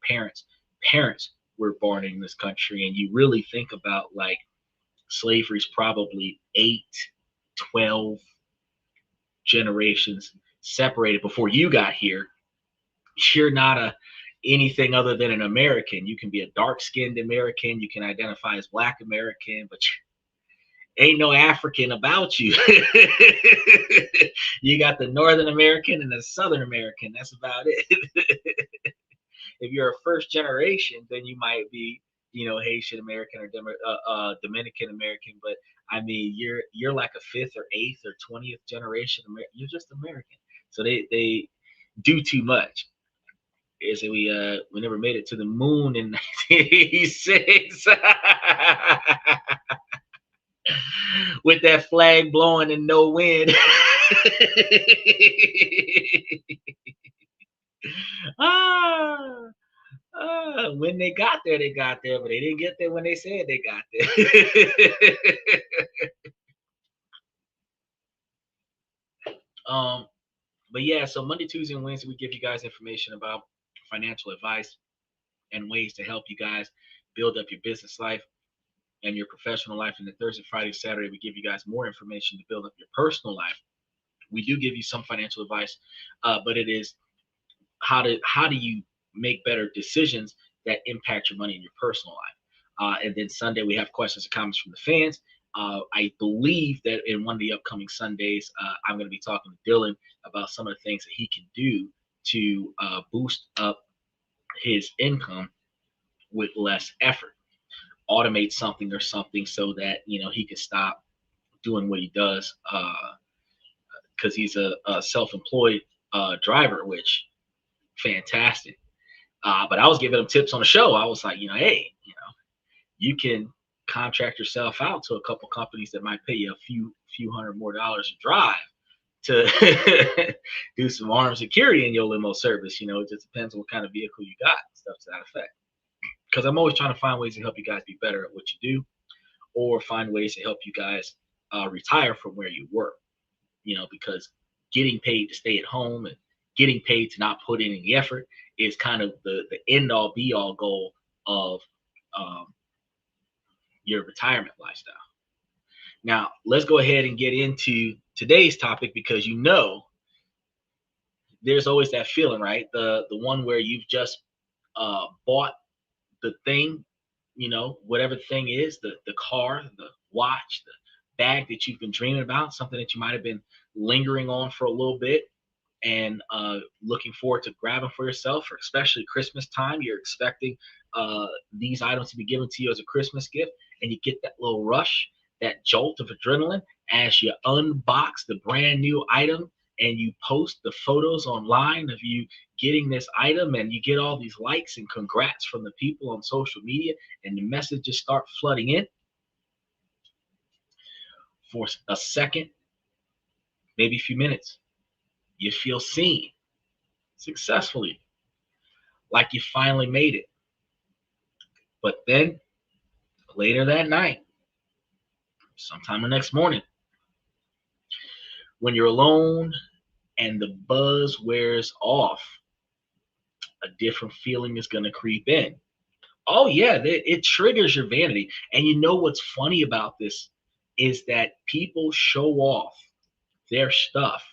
parents were born in this country, and you really think about like slavery's probably 8, 12 generations separated before you got here. You're not a anything other than an American. You can be a dark-skinned American, you can identify as Black American, but ain't no African about you. You got the Northern American and the Southern American. That's about it. If you're a first generation, then you might be, Haitian American or Dominican American. But I mean, you're like a fifth or eighth or 20th generation American. You're just American. So they do too much. Is that we never made it to the moon in 1986 with that flag blowing and no wind. ah, when they got there, but they didn't get there when they said they got there. But yeah, so Monday, Tuesday, and Wednesday, we give you guys information about financial advice and ways to help you guys build up your business life and your professional life. And then Thursday, Friday, Saturday, we give you guys more information to build up your personal life. We do give you some financial advice, but it is how do you make better decisions that impact your money in your personal life. And then Sunday, we have questions and comments from the fans. I believe that in one of the upcoming Sundays, I'm going to be talking to Dylan about some of the things that he can do to boost up his income with less effort. Automate something or something so that he can stop doing what he does, because he's a self-employed driver, which fantastic. But I was giving him tips on the show. I was like, hey, you can contract yourself out to a couple companies that might pay you a few hundred more dollars to drive to do some armed security in your limo service. It just depends on what kind of vehicle you got, stuff to that effect. Because I'm always trying to find ways to help you guys be better at what you do, or find ways to help you guys retire from where you work. Because getting paid to stay at home and getting paid to not put in any effort is kind of the end all be all goal of your retirement lifestyle. Now, let's go ahead and get into today's topic, because there's always that feeling, right? The one where you've just bought the thing, whatever the thing is, the car, the watch, the bag that you've been dreaming about, something that you might have been lingering on for a little bit and looking forward to grabbing for yourself, or especially Christmas time. You're expecting these items to be given to you as a Christmas gift, and you get that little rush, that jolt of adrenaline as you unbox the brand new item and you post the photos online of you getting this item, and you get all these likes and congrats from the people on social media, and the messages start flooding in. For a second, maybe a few minutes, you feel seen successfully, like you finally made it. But then later that night, sometime the next morning, when you're alone and the buzz wears off, a different feeling is going to creep in. Oh yeah, it triggers your vanity. And what's funny about this is that people show off their stuff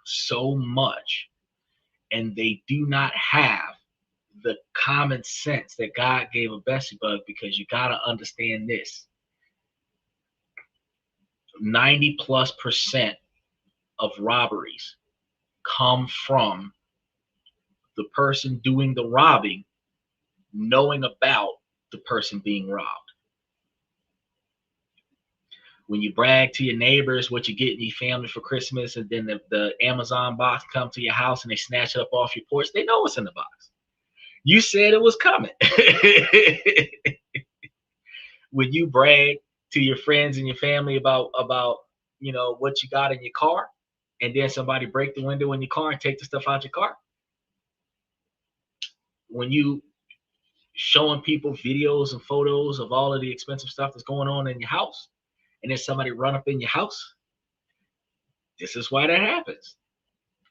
so much, and they do not have the common sense that God gave a Bessie Bug, because you got to understand this. 90+% of robberies come from the person doing the robbing knowing about the person being robbed. When you brag to your neighbors what you get in your family for Christmas, and then the Amazon box come to your house and they snatch it up off your porch, they know what's in the box. You said it was coming. When you brag to your friends and your family about what you got in your car, and then somebody break the window in your car and take the stuff out your car. When you showing people videos and photos of all of the expensive stuff that's going on in your house, and then somebody run up in your house, this is why that happens.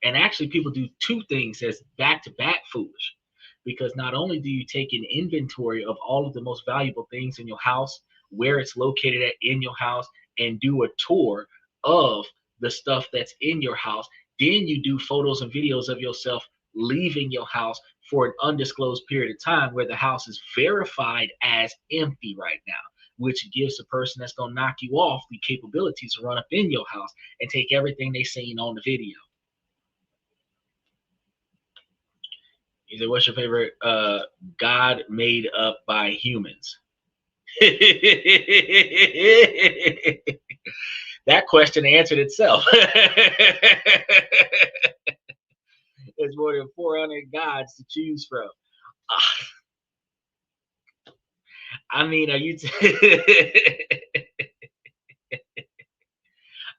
And actually, people do two things that's back-to-back foolish. because not only do you take an inventory of all of the most valuable things in your house, where it's located at in your house, and do a tour of the stuff that's in your house, then you do photos and videos of yourself leaving your house for an undisclosed period of time where the house is verified as empty right now, which gives the person that's going to knock you off the capability to run up in your house and take everything they seen on the video. He said, what's your favorite God made up by humans? That question answered itself. There's more than 400 gods to choose from. I mean, are you?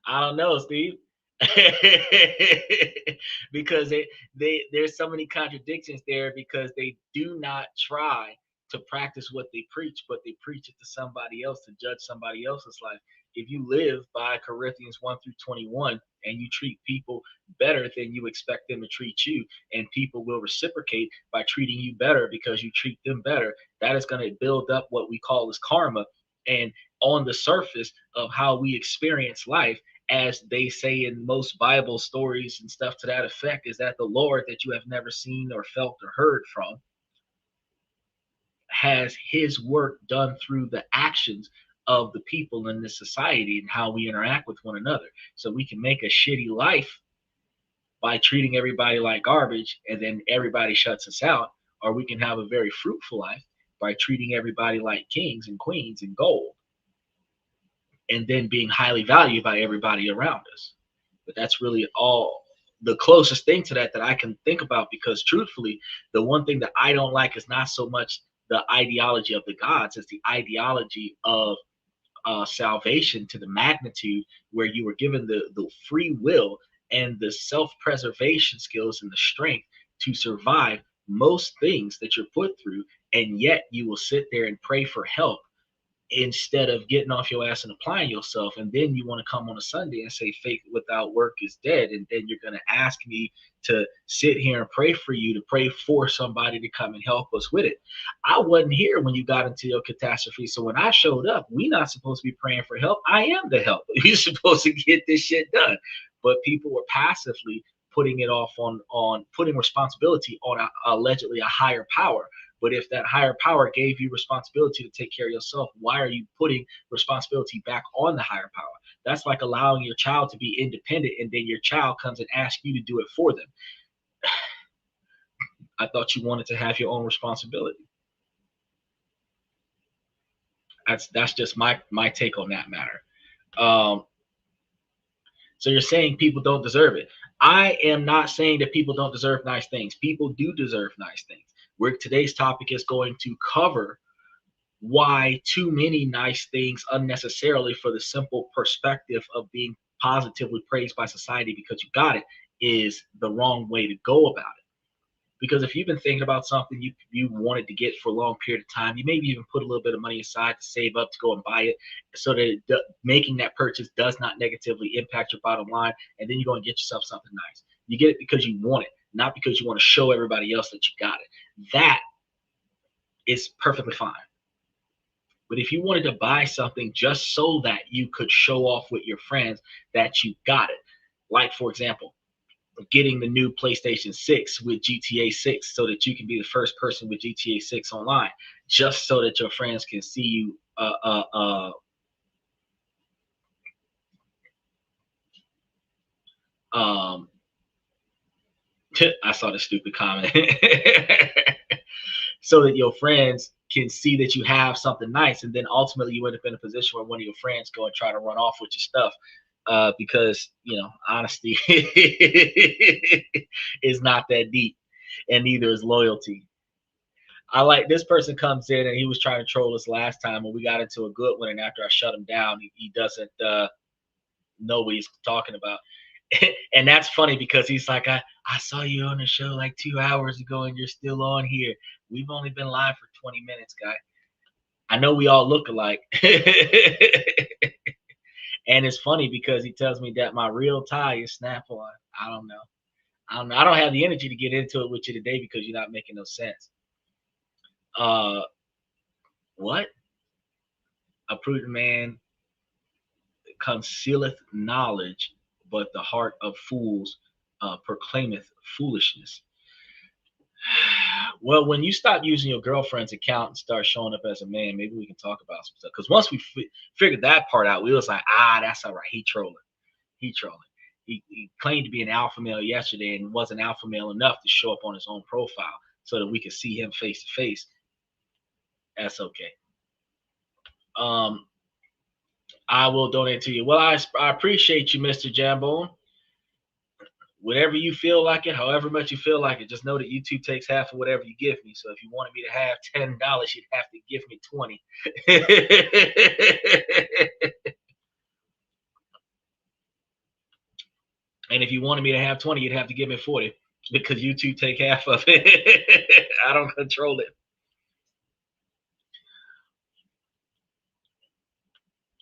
I don't know, Steve. Because there's so many contradictions there, because they do not try to practice what they preach, but they preach it to somebody else to judge somebody else's life. If you live by Corinthians 1-21 and you treat people better than you expect them to treat you, and people will reciprocate by treating you better because you treat them better, that is going to build up what we call as karma. And on the surface of how we experience life, as they say in most Bible stories and stuff to that effect, is that the Lord that you have never seen or felt or heard from has his work done through the actions of the people in this society and how we interact with one another. So we can make a shitty life by treating everybody like garbage and then everybody shuts us out, or we can have a very fruitful life by treating everybody like kings and queens and gold, and then being highly valued by everybody around us. But that's really all the closest thing to that I can think about, because truthfully, the one thing that I don't like is not so much the ideology of the gods, it's the ideology of salvation to the magnitude where you were given the free will and the self-preservation skills and the strength to survive most things that you're put through, and yet you will sit there and pray for help instead of getting off your ass and applying yourself. And then you want to come on a Sunday and say faith without work is dead, and then you're going to ask me to sit here and pray for you, to pray for somebody to come and help us with it. I wasn't here when you got into your catastrophe, so when I showed up, we not supposed to be praying for help. I am the help. You're supposed to get this shit done. But people were passively putting it off on putting responsibility on allegedly a higher power. But if that higher power gave you responsibility to take care of yourself, why are you putting responsibility back on the higher power? That's like allowing your child to be independent, and then your child comes and asks you to do it for them. I thought you wanted to have your own responsibility. That's just my take on that matter. So you're saying people don't deserve it. I am not saying that people don't deserve nice things. People do deserve nice things. Today's topic is going to cover why too many nice things unnecessarily, for the simple perspective of being positively praised by society because you got it, is the wrong way to go about it. Because if you've been thinking about something you wanted to get for a long period of time, you maybe even put a little bit of money aside to save up to go and buy it, so that making that purchase does not negatively impact your bottom line, and then you go and get yourself something nice. You get it because you want it, not because you want to show everybody else that you got it. That is perfectly fine. But if you wanted to buy something just so that you could show off with your friends that you got it, like, for example, getting the new PlayStation 6 with GTA 6 so that you can be the first person with GTA 6 online, just so that your friends can see you I saw the stupid comment. So that your friends can see that you have something nice, and then ultimately you end up in a position where one of your friends go and try to run off with your stuff, because honesty is not that deep, and neither is loyalty. I like this person comes in and he was trying to troll us last time, and we got into a good one, and after I shut him down, he doesn't know what he's talking about. And that's funny because he's like, I saw you on the show like 2 hours ago and you're still on here. We've only been live for 20 minutes, guy. I know we all look alike. And it's funny because he tells me that my real tie is Snap-on. I don't know. I don't know. I don't have the energy to get into it with you today because you're not making no sense. Uh, what? A prudent man concealeth knowledge, but the heart of fools proclaimeth foolishness. Well, when you stop using your girlfriend's account and start showing up as a man, maybe we can talk about some stuff. Because once we figured that part out, we was like, that's all right. He trolling. He trolling. He claimed to be an alpha male yesterday and wasn't alpha male enough to show up on his own profile so that we could see him face to face. That's okay. I will donate to you. Well, I appreciate you, Mr. Jambone. Whatever you feel like it, however much you feel like it, just know that YouTube takes half of whatever you give me. So if you wanted me to have $10, you'd have to give me 20. And if you wanted me to have 20, you'd have to give me 40 because YouTube take half of it. I don't control it.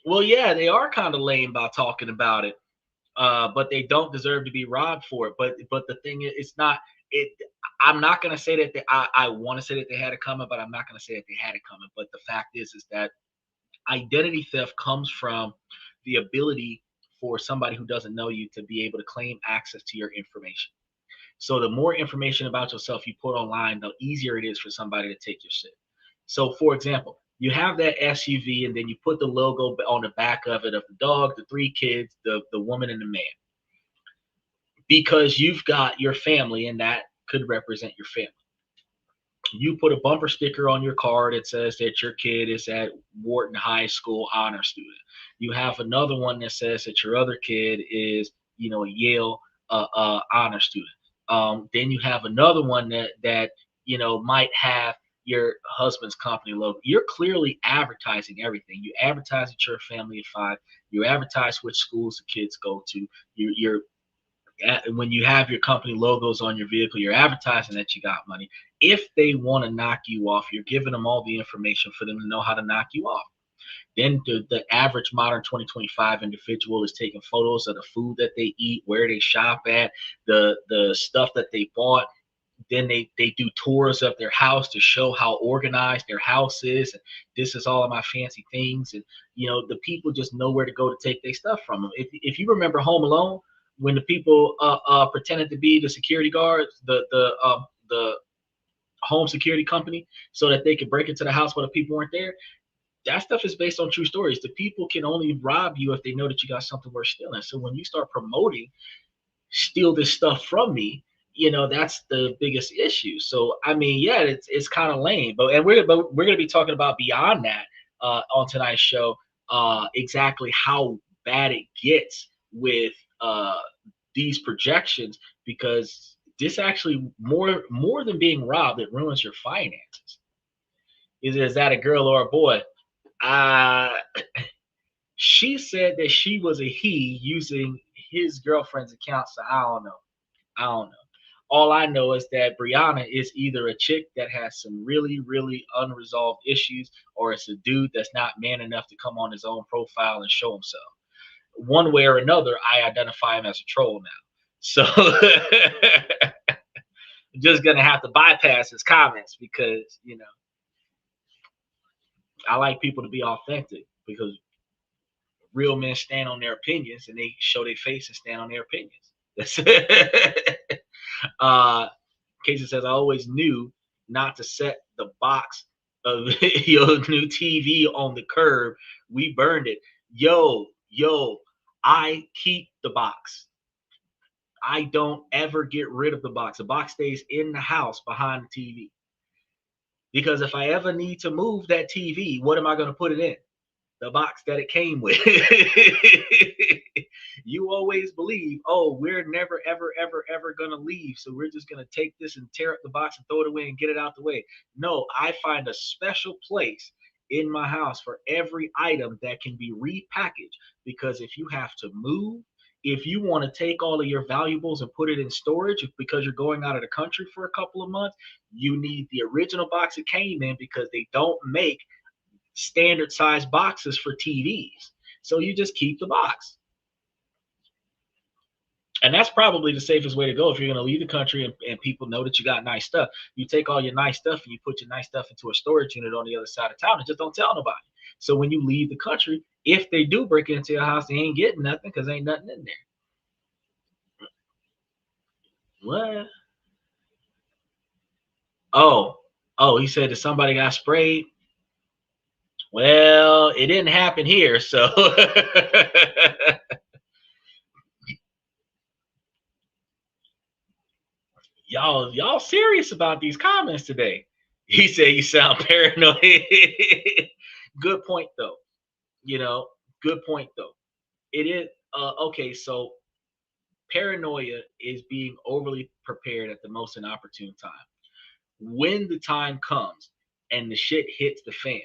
Well, yeah, they are kind of lame by talking about it. But they don't deserve to be robbed for it. But the thing is, it's not it. I'm not gonna say that I want to say that they had it coming, but I'm not gonna say that they had it coming. But the fact is that identity theft comes from the ability for somebody who doesn't know you to be able to claim access to your information. So the more information about yourself you put online, the easier it is for somebody to take your shit. So, for example, you have that SUV, and then you put the logo on the back of it of the dog, the three kids, the woman, and the man, because you've got your family, and that could represent your family. You put a bumper sticker on your car that says that your kid is at Wharton High School honor student. You have another one that says that your other kid is, a Yale honor student. Then you have another one that might have your husband's company logo. You're clearly advertising everything. You advertise that you're a family of five. You advertise which schools the kids go to. You're when you have your company logos on your vehicle, you're advertising that you got money. If they want to knock you off, you're giving them all the information for them to know how to knock you off. Then the average modern 2025 individual is taking photos of the food that they eat, where they shop at, the stuff that they bought. Then they do tours of their house to show how organized their house is. And this is all of my fancy things. And, the people just know where to go to take their stuff from them. If you remember Home Alone, when the people pretended to be the security guards, the home security company, so that they could break into the house while the people weren't there. That stuff is based on true stories. The people can only rob you if they know that you got something worth stealing. So when you start promoting, steal this stuff from me, that's the biggest issue. So I mean, yeah, it's kind of lame. But we're gonna be talking about beyond that on tonight's show. Exactly how bad it gets with these projections, because this actually more than being robbed, it ruins your finances. Is that a girl or a boy? She said that she was a he using his girlfriend's account, so I don't know. I don't know. All I know is that Brianna is either a chick that has some really, really unresolved issues, or it's a dude that's not man enough to come on his own profile and show himself. One way or another, I identify him as a troll now. So I'm just gonna have to bypass his comments because I like people to be authentic, because real men stand on their opinions and they show their face and stand on their opinions. That's it. Casey says, I always knew not to set the box of your new TV on the curb. We burned it. Yo, I keep the box. I don't ever get rid of the box. The box stays in the house behind the TV. Because if I ever need to move that TV, what am I going to put it in? The box that it came with. You always believe, oh, we're never, ever, ever, ever going to leave. So we're just going to take this and tear up the box and throw it away and get it out the way. No, I find a special place in my house for every item that can be repackaged. Because if you have to move, if you want to take all of your valuables and put it in storage because you're going out of the country for a couple of months, you need the original box it came in, because they don't make standard size boxes for TVs. So you just keep the box. And that's probably the safest way to go if you're going to leave the country and people know that you got nice stuff. You take all your nice stuff and you put your nice stuff into a storage unit on the other side of town and just don't tell nobody. So when you leave the country, if they do break into your house, they ain't getting nothing because ain't nothing in there. What? Oh, he said that somebody got sprayed. Well, it didn't happen here, so y'all serious about these comments today. He said you sound paranoid. Good point though. You know, good point though. It is okay, so paranoia is being overly prepared at the most inopportune time. When the time comes and the shit hits the fan,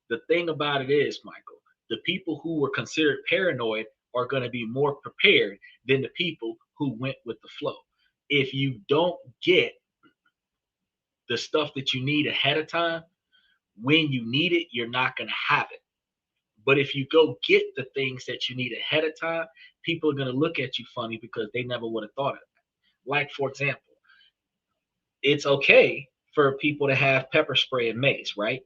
the thing about it is, Michael, the people who were considered paranoid are going to be more prepared than the people who went with the flow. If you don't get the stuff that you need ahead of time, when you need it, you're not going to have it. But if you go get the things that you need ahead of time, people are going to look at you funny because they never would have thought of that. Like, for example, it's okay for people to have pepper spray and mace, right?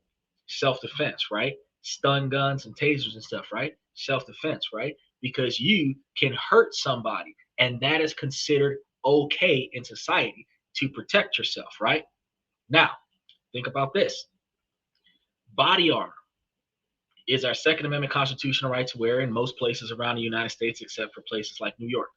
Self-defense, right? Stun guns and tasers and stuff, right? Self-defense, right? Because you can hurt somebody, and that is considered okay in society to protect yourself, right? Now, think about this. Body armor is our Second Amendment constitutional right to wear in most places around the United States, except for places like New York.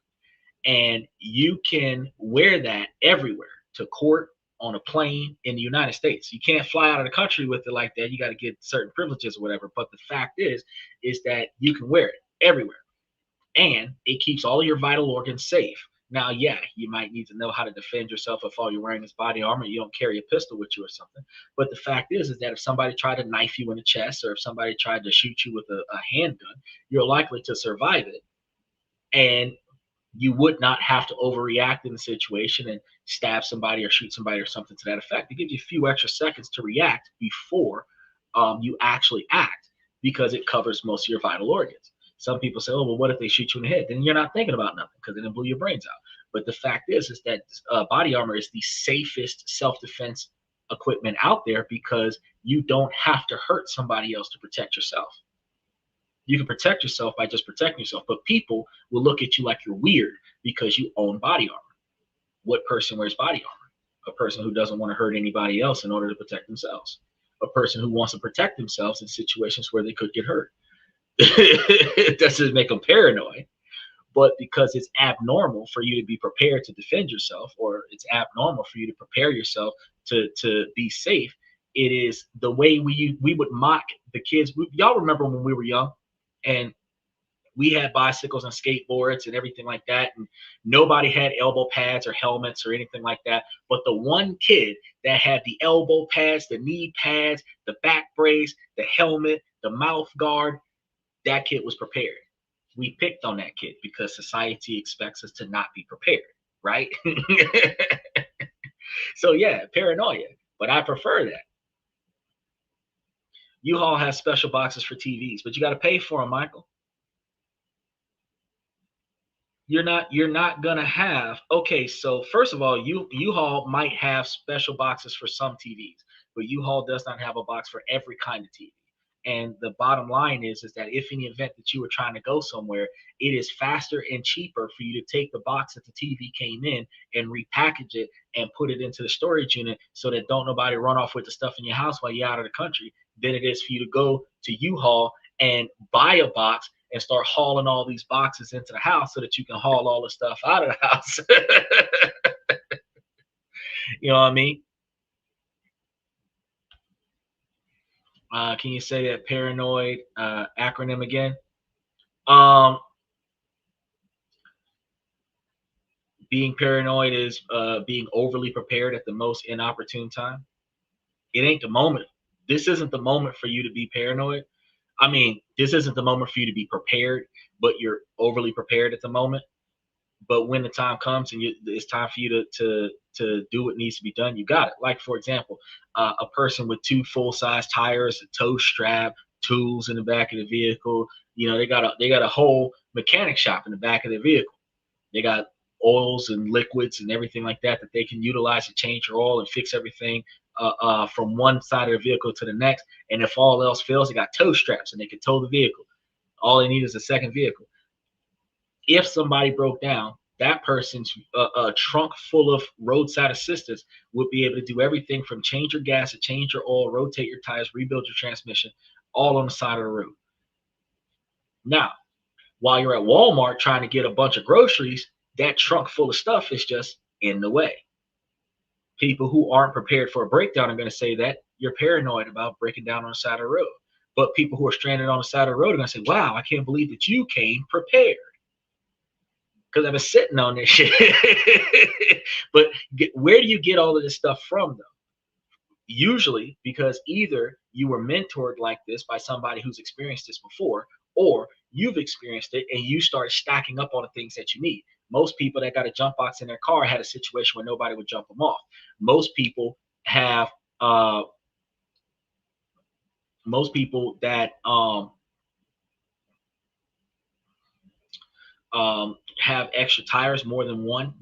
And you can wear that everywhere, to court, on a plane, in the United States. You can't fly out of the country with it like that. You got to get certain privileges or whatever. But the fact is that you can wear it everywhere. And it keeps all of your vital organs safe. Now, yeah, you might need to know how to defend yourself if all you're wearing is body armor. You don't carry a pistol with you or something. But the fact is that if somebody tried to knife you in the chest, or if somebody tried to shoot you with a handgun, you're likely to survive it. And you would not have to overreact in the situation and stab somebody or shoot somebody or something to that effect. It gives you a few extra seconds to react before you actually act, because it covers most of your vital organs. Some people say, oh, well, what if they shoot you in the head? Then you're not thinking about nothing because they didn't blow your brains out. But the fact is that body armor is the safest self-defense equipment out there, because you don't have to hurt somebody else to protect yourself. You can protect yourself by just protecting yourself, but people will look at you like you're weird because you own body armor. What person wears body armor? A person who doesn't want to hurt anybody else in order to protect themselves. A person who wants to protect themselves in situations where they could get hurt. It doesn't make them paranoid, but because it's abnormal for you to be prepared to defend yourself, or it's abnormal for you to prepare yourself to be safe. It is the way we would mock the kids. Y'all remember when we were young and we had bicycles and skateboards and everything like that, and nobody had elbow pads or helmets or anything like that. But the one kid that had the elbow pads, the knee pads, the back brace, the helmet, the mouth guard, that kid was prepared. We picked on that kid because society expects us to not be prepared, right? So yeah, paranoia, but I prefer that. U-Haul has special boxes for TVs, but you got to pay for them, Michael. You're not gonna have. Okay, so first of all, U-Haul might have special boxes for some TVs, but U-Haul does not have a box for every kind of TV. And the bottom line is that if in the event that you were trying to go somewhere, it is faster and cheaper for you to take the box that the TV came in and repackage it and put it into the storage unit so that don't nobody run off with the stuff in your house while you're out of the country, than it is for you to go to U-Haul and buy a box and start hauling all these boxes into the house so that you can haul all the stuff out of the house. You know what I mean? Can you say that paranoid acronym again? Being paranoid is being overly prepared at the most inopportune time. It ain't the moment. This isn't the moment for you to be paranoid. I mean, this isn't the moment for you to be prepared, but you're overly prepared at the moment. But when the time comes and it's time for you to do what needs to be done, you got it. Like, for example, a person with 2 full-size tires, a tow strap, tools in the back of the vehicle. You know, they got a whole mechanic shop in the back of their vehicle. They got oils and liquids and everything like that they can utilize to change your oil and fix everything from one side of the vehicle to the next. And if all else fails, they got tow straps and they can tow the vehicle. All they need is a second vehicle. If somebody broke down, that person's trunk full of roadside assistance would be able to do everything from change your gas to change your oil, rotate your tires, rebuild your transmission, all on the side of the road. Now, while you're at Walmart trying to get a bunch of groceries, that trunk full of stuff is just in the way. People who aren't prepared for a breakdown are going to say that you're paranoid about breaking down on the side of the road. But people who are stranded on the side of the road are going to say, wow, I can't believe that you came prepared. Because I've been sitting on this shit. But where do you get all of this stuff from, though? Usually because either you were mentored like this by somebody who's experienced this before, or you've experienced it and you start stacking up all the things that you need. Most people that got a jump box in their car had a situation where nobody would jump them off. Most people have have extra tires, more than one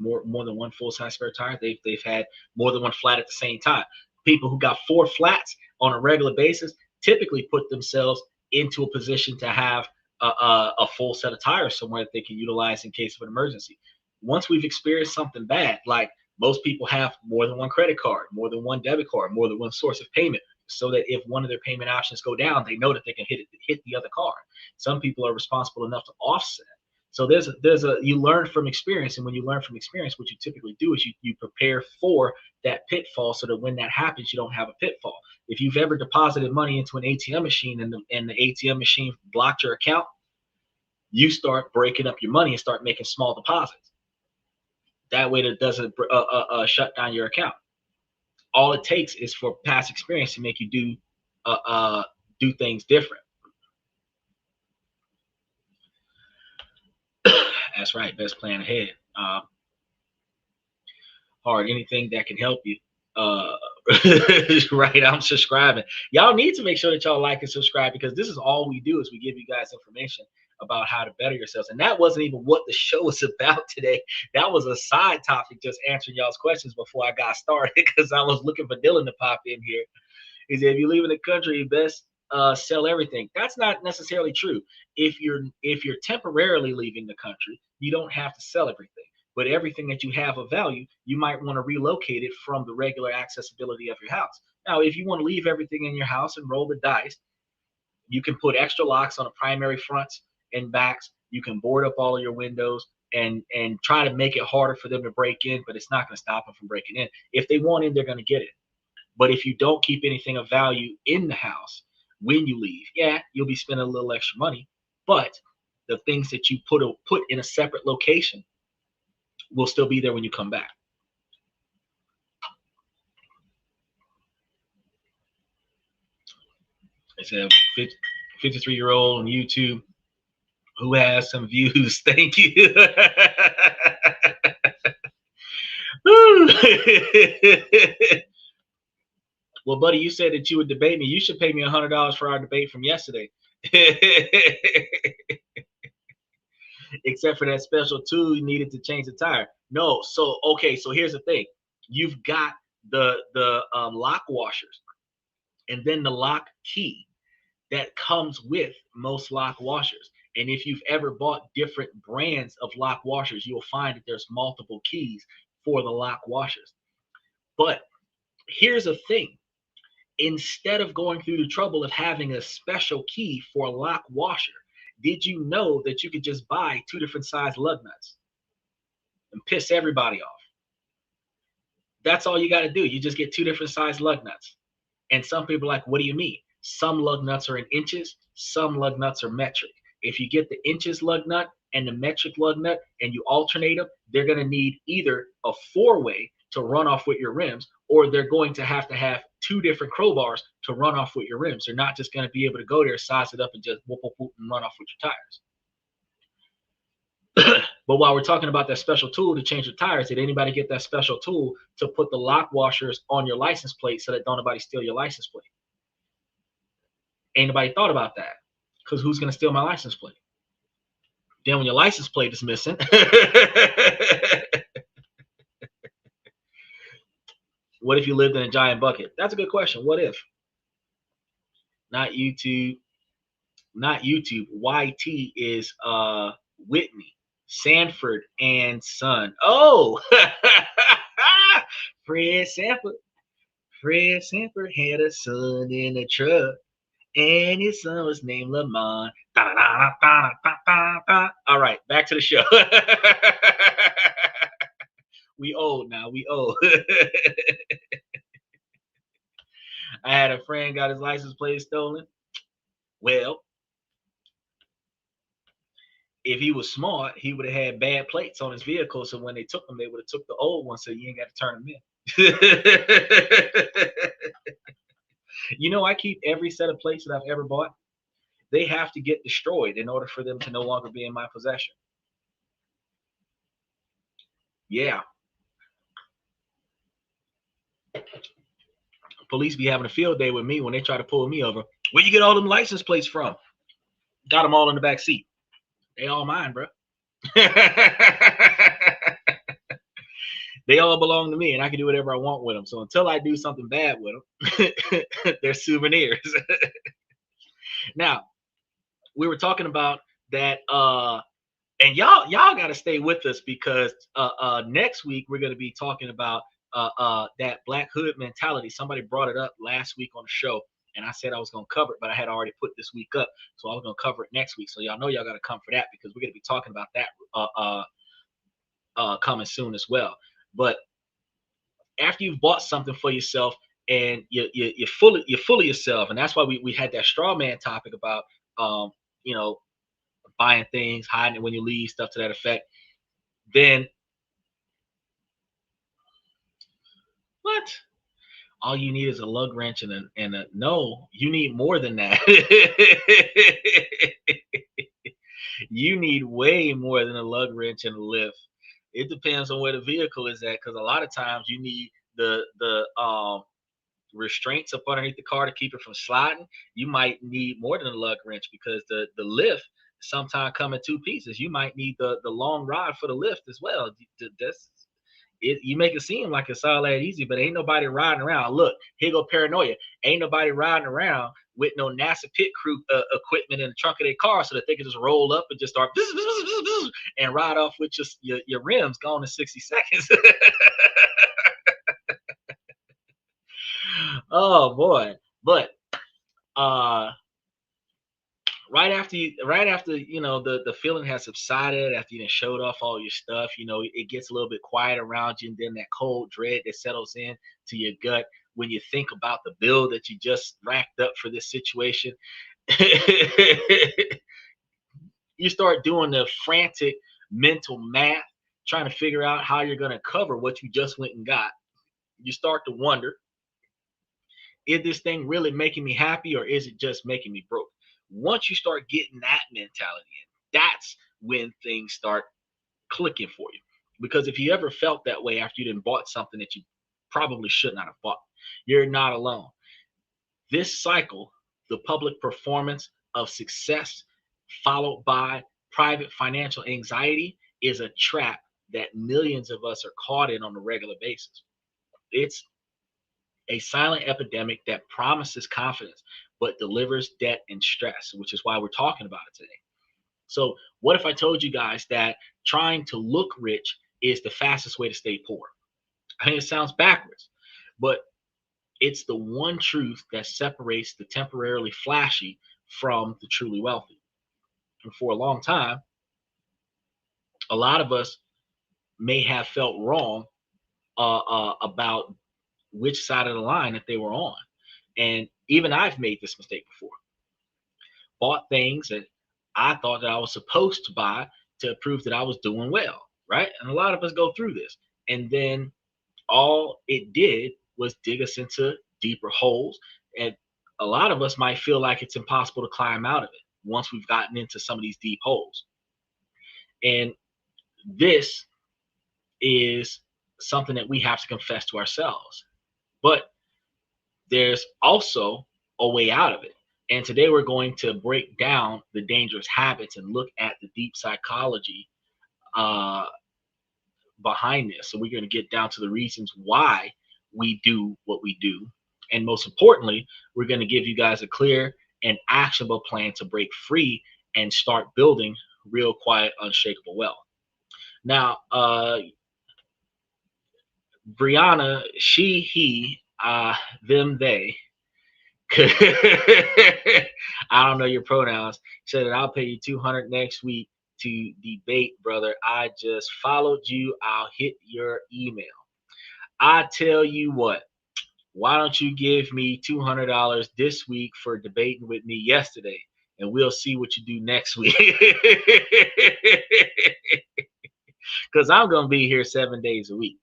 full-size spare tire. They've had more than one flat at the same time. People who got 4 flats on a regular basis typically put themselves into a position to have a full set of tires somewhere that they can utilize in case of an emergency. Once we've experienced something bad, like most people have more than one credit card, more than one debit card, more than one source of payment, so that if one of their payment options go down, they know that they can hit the other card. Some people are responsible enough to offset. So you learn from experience, and when you learn from experience, what you typically do is you prepare for that pitfall, so that when that happens, you don't have a pitfall. If you've ever deposited money into an ATM machine and the ATM machine blocked your account, you start breaking up your money and start making small deposits. That way, that doesn't shut down your account. All it takes is for past experience to make you do things different. That's right. Best plan ahead. Hard. Anything that can help you. Right. I'm subscribing. Y'all need to make sure that y'all like and subscribe, because this is all we do, is we give you guys information about how to better yourselves. And that wasn't even what the show was about today. That was a side topic, just answering y'all's questions before I got started, because I was looking for Dylan to pop in here. He said, if you leave in the country, you best sell everything. That's not necessarily true. If you're temporarily leaving the country, you don't have to sell everything. But everything that you have of value, you might want to relocate it from the regular accessibility of your house. Now, if you want to leave everything in your house and roll the dice, you can put extra locks on the primary fronts and backs. You can board up all of your windows and try to make it harder for them to break in, but it's not going to stop them from breaking in. If they want in, they're going to get it. But if you don't keep anything of value in the house when you leave, yeah, you'll be spending a little extra money, but the things that you put in a separate location will still be there when you come back. It's a 53-year-old on YouTube who has some views. Thank you. Well, buddy, you said that you would debate me. You should pay me $100 for our debate from yesterday. Except for that special tool you needed to change the tire. No, so okay, so here's the thing. You've got the lock washers, and then the lock key that comes with most lock washers. And if you've ever bought different brands of lock washers, you'll find that there's multiple keys for the lock washers. But here's the thing. Instead of going through the trouble of having a special key for a lock washer, did you know that you could just buy 2 different size lug nuts and piss everybody off? That's all you got to do. You just get 2 different size lug nuts. And some people are like, what do you mean? Some lug nuts are in inches, some lug nuts are metric. If you get the inches lug nut and the metric lug nut and you alternate them, they're going to need either a 4-way to run off with your rims, or they're going to have 2 different crowbars to run off with your rims. They're not just going to be able to go there, size it up, and just whoop, whoop, whoop, and run off with your tires. But while we're talking about that special tool to change your tires, did anybody get that special tool to put the lock washers on your license plate so that don't nobody steal your license plate? Ain't nobody thought about that, because who's going to steal my license plate? Then when your license plate is missing, What if you lived in a giant bucket? That's a good question. What if? Not YouTube. Not YouTube. YT is Whitney, Sanford and Son. Oh, Fred Sanford. Fred Sanford had a son in a truck, and his son was named Lamont. All right, back to the show. We old now. We old. I had a friend got his license plate stolen. Well, if he was smart, he would have had bad plates on his vehicle. So when they took them, they would have took the old one, so you ain't got to turn them in. You know, I keep every set of plates that I've ever bought. They have to get destroyed in order for them to no longer be in my possession. Yeah. Police be having a field day with me when they try to pull me over. Where you get all them license plates from? Got them all in the back seat. They all mine, bro. They all belong to me, and I can do whatever I want with them. So until I do something bad with them, they're souvenirs. Now, we were talking about that, and y'all got to stay with us because next week we're going to be talking about that Black hood mentality. Somebody brought it up last week on the show, and I said I was going to cover it, but I had already put this week up, so I was going to cover it next week. So y'all know y'all got to come for that because we're going to be talking about that coming soon as well. But after you've bought something for yourself and you're full of yourself, and that's why we had that straw man topic about you know, buying things, hiding it when you leave, stuff to that effect. Then what? All you need is a lug wrench and a no, you need more than that. You need way more than a lug wrench and a lift. It depends on where the vehicle is at, because a lot of times you need the restraints up underneath the car to keep it from sliding. You might need more than a lug wrench because the lift sometimes come in two pieces. You might need the long rod for the lift as well. You make it seem like it's all that easy, but ain't nobody riding around. Look, here go paranoia. Ain't nobody riding around with no NASA pit crew equipment in the trunk of their car so that they can just roll up and just start and ride off with just your rims gone in 60 seconds. Oh boy. But right after the feeling has subsided, after you showed off all your stuff, it gets a little bit quiet around you, and then that cold dread that settles in to your gut when you think about the bill that you just racked up for this situation. You start doing the frantic mental math, trying to figure out how you're going to cover what you just went and got. You start to wonder, is this thing really making me happy, or is it just making me broke? Once you start getting that mentality in, that's when things start clicking for you. Because if you ever felt that way after you bought something that you probably should not have bought, you're not alone. This cycle, the public performance of success followed by private financial anxiety, is a trap that millions of us are caught in on a regular basis. It's a silent epidemic that promises confidence but delivers debt and stress, which is why we're talking about it today. So what if I told you guys that trying to look rich is the fastest way to stay poor? I mean, it sounds backwards, but it's the one truth that separates the temporarily flashy from the truly wealthy. And for a long time, a lot of us may have felt wrong about which side of the line that they were on. And even I've made this mistake before. Bought things that I thought that I was supposed to buy to prove that I was doing well, right? And a lot of us go through this. And then all it did was dig us into deeper holes. And a lot of us might feel like it's impossible to climb out of it once we've gotten into some of these deep holes. And this is something that we have to confess to ourselves. But there's also a way out of it. And today we're going to break down the dangerous habits and look at the deep psychology behind this. So we're going to get down to the reasons why we do what we do. And most importantly, we're going to give you guys a clear and actionable plan to break free and start building real, quiet, unshakable wealth. Now, Brianna, she, he, them, they, I don't know your pronouns, said that I'll pay you 200 next week to debate, brother. I just followed you. I'll hit your email. I tell you what, why don't you give me $200 this week for debating with me yesterday, and we'll see what you do next week. Because I'm going to be here 7 days a week.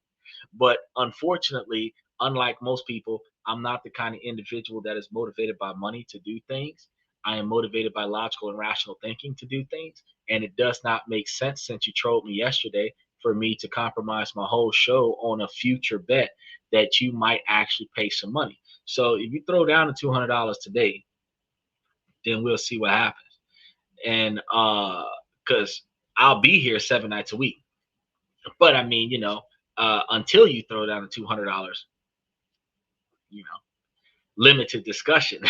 But unfortunately, unlike most people, I'm not the kind of individual that is motivated by money to do things. I am motivated by logical and rational thinking to do things. And it does not make sense, since you trolled me yesterday, for me to compromise my whole show on a future bet that you might actually pay some money. So if you throw down the $200 today, then we'll see what happens. And because I'll be here 7 nights a week. But I mean, until you throw down the $200, limited discussion.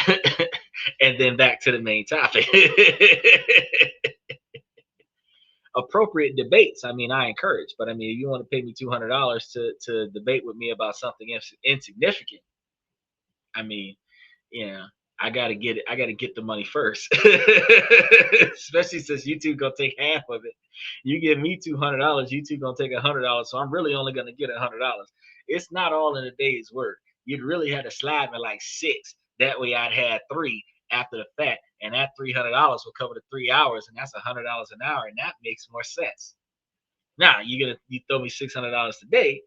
And then back to the main topic. Appropriate debates, I mean, I encourage. But I mean, if you want to pay me $200 to debate with me about something insignificant, I mean, I gotta get it. I gotta get the money first. Especially since YouTube gonna take half of it. You give me $200, YouTube gonna take $100. So I'm really only gonna get $100. It's not all in a day's work. You'd really had to slide me like 6. That way I'd had 3 after the fact, and that $300 will cover the 3 hours, and that's $100 an hour, and that makes more sense. Now you throw me $600 today.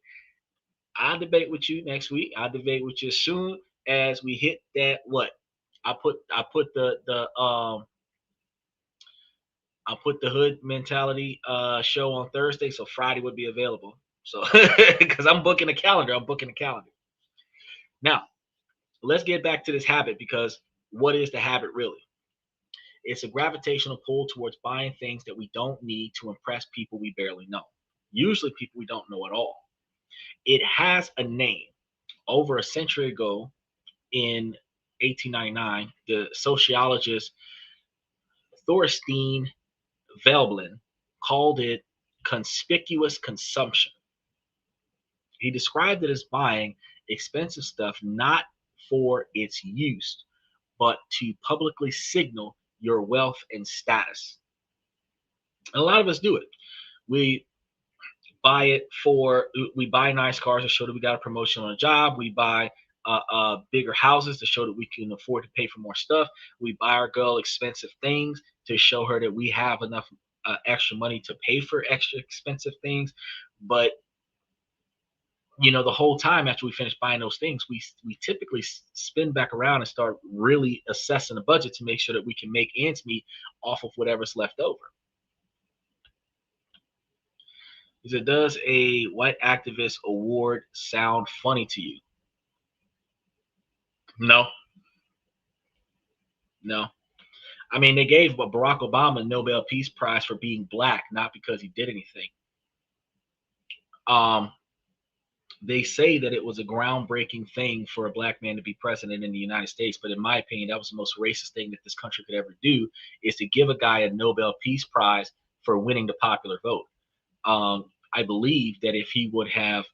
I'll debate with you next week. I'll debate with you as soon as we hit that what. I put the hood mentality show on Thursday, so Friday would be available. So because I'm booking a calendar. Now, let's get back to this habit, because what is the habit really? It's a gravitational pull towards buying things that we don't need to impress people we barely know. Usually people we don't know at all. It has a name. Over a century ago, in 1899, the sociologist Thorstein Veblen called it conspicuous consumption. He described it as buying expensive stuff not for its use, but to publicly signal your wealth and status. And a lot of us do it. We buy nice cars to show that we got a promotion on a job. We buy bigger houses to show that we can afford to pay for more stuff. We buy our girl expensive things to show her that we have enough extra money to pay for extra expensive things. But the whole time after we finish buying those things, we typically spin back around and start really assessing the budget to make sure that we can make ends meet off of whatever's left over. He said, does a white activist award sound funny to you? No. I mean, they gave Barack Obama a Nobel Peace Prize for being black, not because he did anything. They say that it was a groundbreaking thing for a black man to be president in the United States. But in my opinion, that was the most racist thing that this country could ever do, is to give a guy a Nobel Peace Prize for winning the popular vote. I believe that if he would have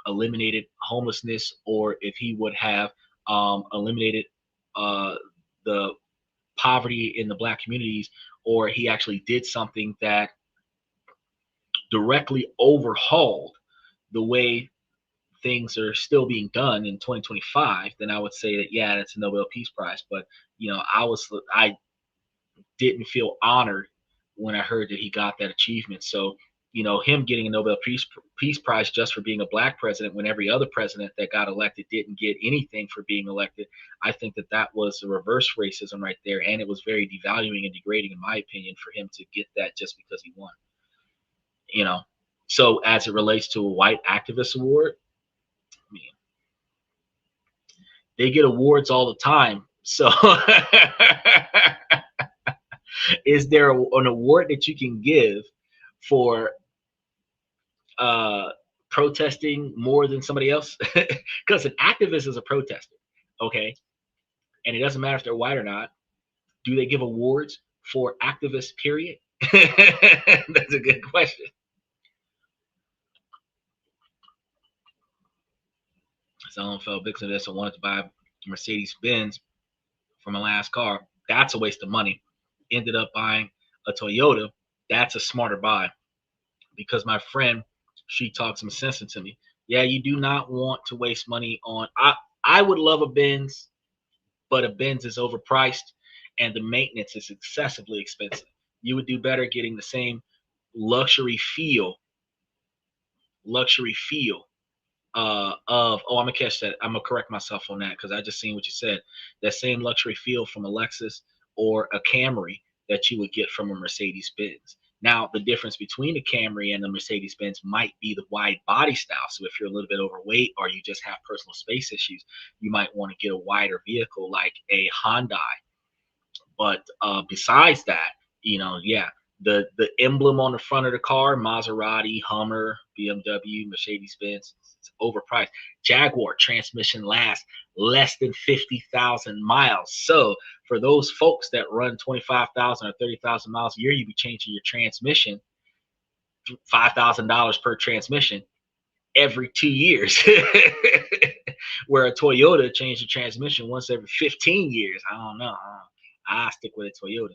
eliminated homelessness, or if he would have eliminated the poverty in the black communities, or he actually did something that directly overhauled the way things are still being done in 2025, then I would say that, yeah, that's a Nobel Peace Prize. But I didn't feel honored when I heard that he got that achievement. So him getting a Nobel Peace Prize just for being a black president, when every other president that got elected didn't get anything for being elected, I think that was a reverse racism right there. And it was very devaluing and degrading, in my opinion, for him to get that just because he won. So as it relates to a white activist award, I mean, they get awards all the time. So is there an award that you can give for protesting more than somebody else? Because an activist is a protester, okay? And it doesn't matter if they're white or not. Do they give awards for activists, period? That's a good question. Someone fell victim to this and wanted to buy a Mercedes Benz for my last car. That's a waste of money. Ended up buying a Toyota. That's a smarter buy because my friend, she talked some sense into me. Yeah, you do not want to waste money on. I would love a Benz, but a Benz is overpriced and the maintenance is excessively expensive. You would do better getting the same luxury feel, luxury feel of I'm gonna catch that. I'm gonna correct myself on that because I just seen what you said. That same luxury feel from a Lexus or a Camry that you would get from a Mercedes Benz. Now, the difference between a Camry and the Mercedes Benz might be the wide body style. So if you're a little bit overweight or you just have personal space issues, you might want to get a wider vehicle like a Hyundai. But besides that, yeah, the emblem on the front of the car, Maserati, Hummer, BMW, Mercedes-Benz, it's overpriced. Jaguar transmission lasts less than 50,000 miles. So for those folks that run 25,000 or 30,000 miles a year, you be changing your transmission, $5,000 per transmission every 2 years. Where a Toyota changed the transmission once every 15 years. I don't know. I stick with a Toyota.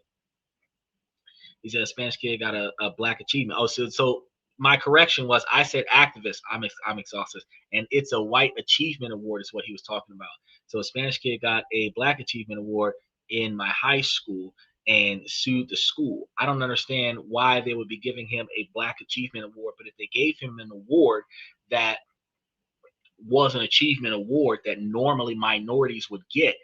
He said a Spanish kid got a black achievement. Oh, so my correction was I said activist. I'm exhausted, and it's a white achievement award is what he was talking about. So a Spanish kid got a black achievement award in my high school and sued the school. I don't understand why they would be giving him a black achievement award, but if they gave him an award that was an achievement award that normally minorities would get,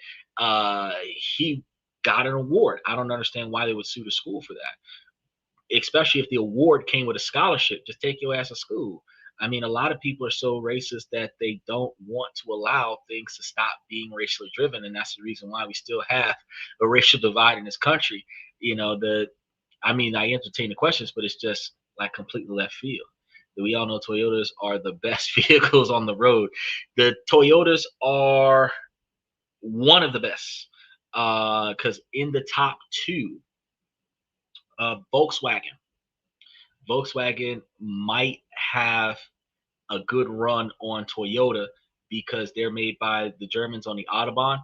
he got an award. I don't understand why they would sue the school for that, especially if the award came with a scholarship. Just take your ass to school. I mean, a lot of people are so racist that they don't want to allow things to stop being racially driven, and that's the reason why we still have a racial divide in this country. I entertain the questions, but it's just like completely left field. We all know Toyotas are the best vehicles on the road. The Toyotas are one of the best because in the top two, Volkswagen. Volkswagen might have a good run on Toyota because they're made by the Germans on the Autobahn,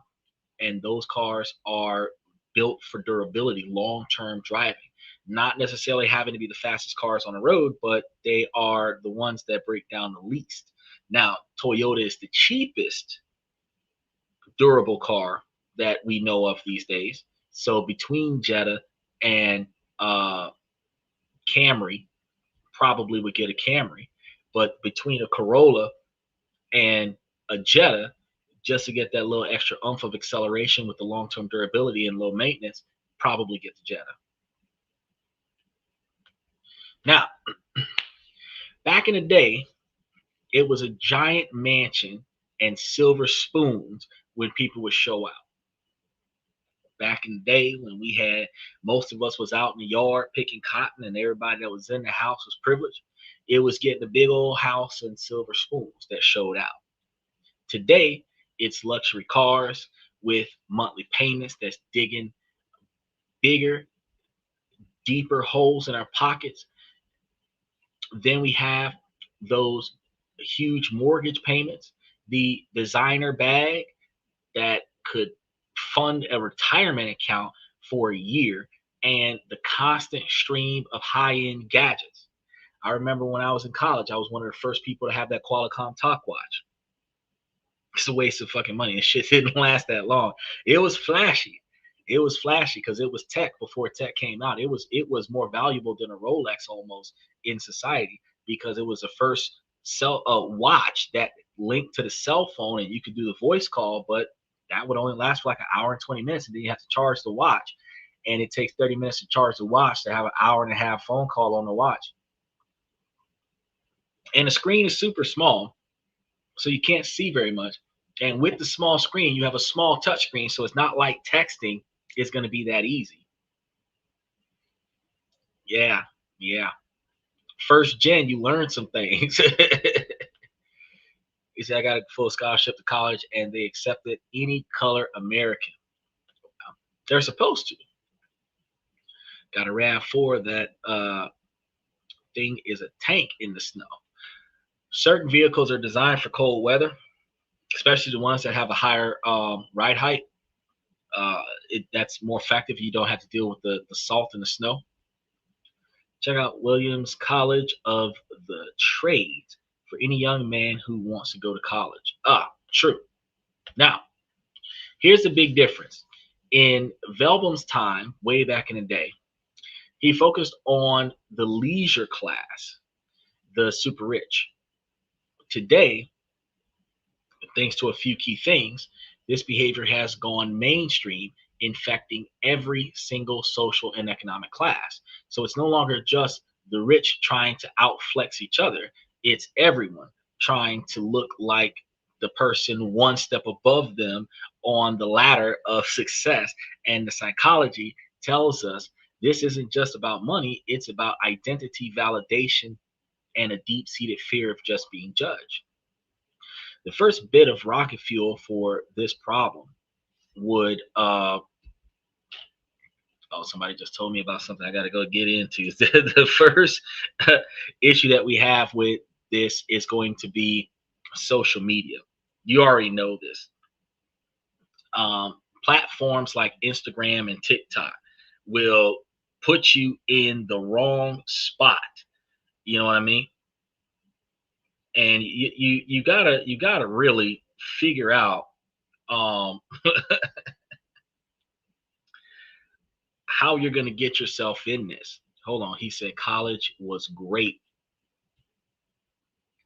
and those cars are built for durability, long-term driving. Not necessarily having to be the fastest cars on the road, but they are the ones that break down the least. Now, Toyota is the cheapest durable car that we know of these days. So between Jetta and Camry, probably would get a Camry, but between a Corolla and a Jetta, just to get that little extra oomph of acceleration with the long-term durability and low maintenance, probably get the Jetta. Now, back in the day, it was a giant mansion and silver spoons when people would show out. Back in the day when we had, most of us was out in the yard picking cotton and everybody that was in the house was privileged, it was getting a big old house and silver spoons that showed out. Today, it's luxury cars with monthly payments that's digging bigger, deeper holes in our pockets. Then we have those huge mortgage payments, the designer bag that could fund a retirement account for a year, and the constant stream of high-end gadgets. I remember when I was in college, I was one of the first people to have that Qualcomm talk watch. It's a waste of fucking money. This shit didn't last that long. It was flashy. It was flashy because it was tech before tech came out. It was more valuable than a Rolex almost in society because it was the first watch that linked to the cell phone and you could do the voice call, but that would only last for like an hour and 20 minutes, and then you have to charge the watch. And it takes 30 minutes to charge the watch to have an hour and a half phone call on the watch. And the screen is super small, so you can't see very much. And with the small screen, you have a small touch screen, so it's not like texting is going to be that easy. Yeah. First gen, you learn some things. He said, I got a full scholarship to college, and they accepted any color American. They're supposed to. Got a RAV4 that thing is a tank in the snow. Certain vehicles are designed for cold weather, especially the ones that have a higher ride height. That's more effective. You don't have to deal with the salt and the snow. Check out Williams College of the Trades for any young man who wants to go to college. True. Now, here's the big difference. In Velbum's time, way back in the day, he focused on the leisure class, the super rich. Today, thanks to a few key things, this behavior has gone mainstream, infecting every single social and economic class. So it's no longer just the rich trying to outflex each other. It's everyone trying to look like the person one step above them on the ladder of success. And the psychology tells us this isn't just about money, it's about identity validation and a deep-seated fear of just being judged. The first bit of rocket fuel for this problem would somebody just told me about something I got to go get into. The first issue that we have with this is going to be social media. You already know this. Platforms like Instagram and TikTok will put you in the wrong spot. You know what I mean? And you gotta really figure out how you're gonna get yourself in this. Hold on, he said college was great.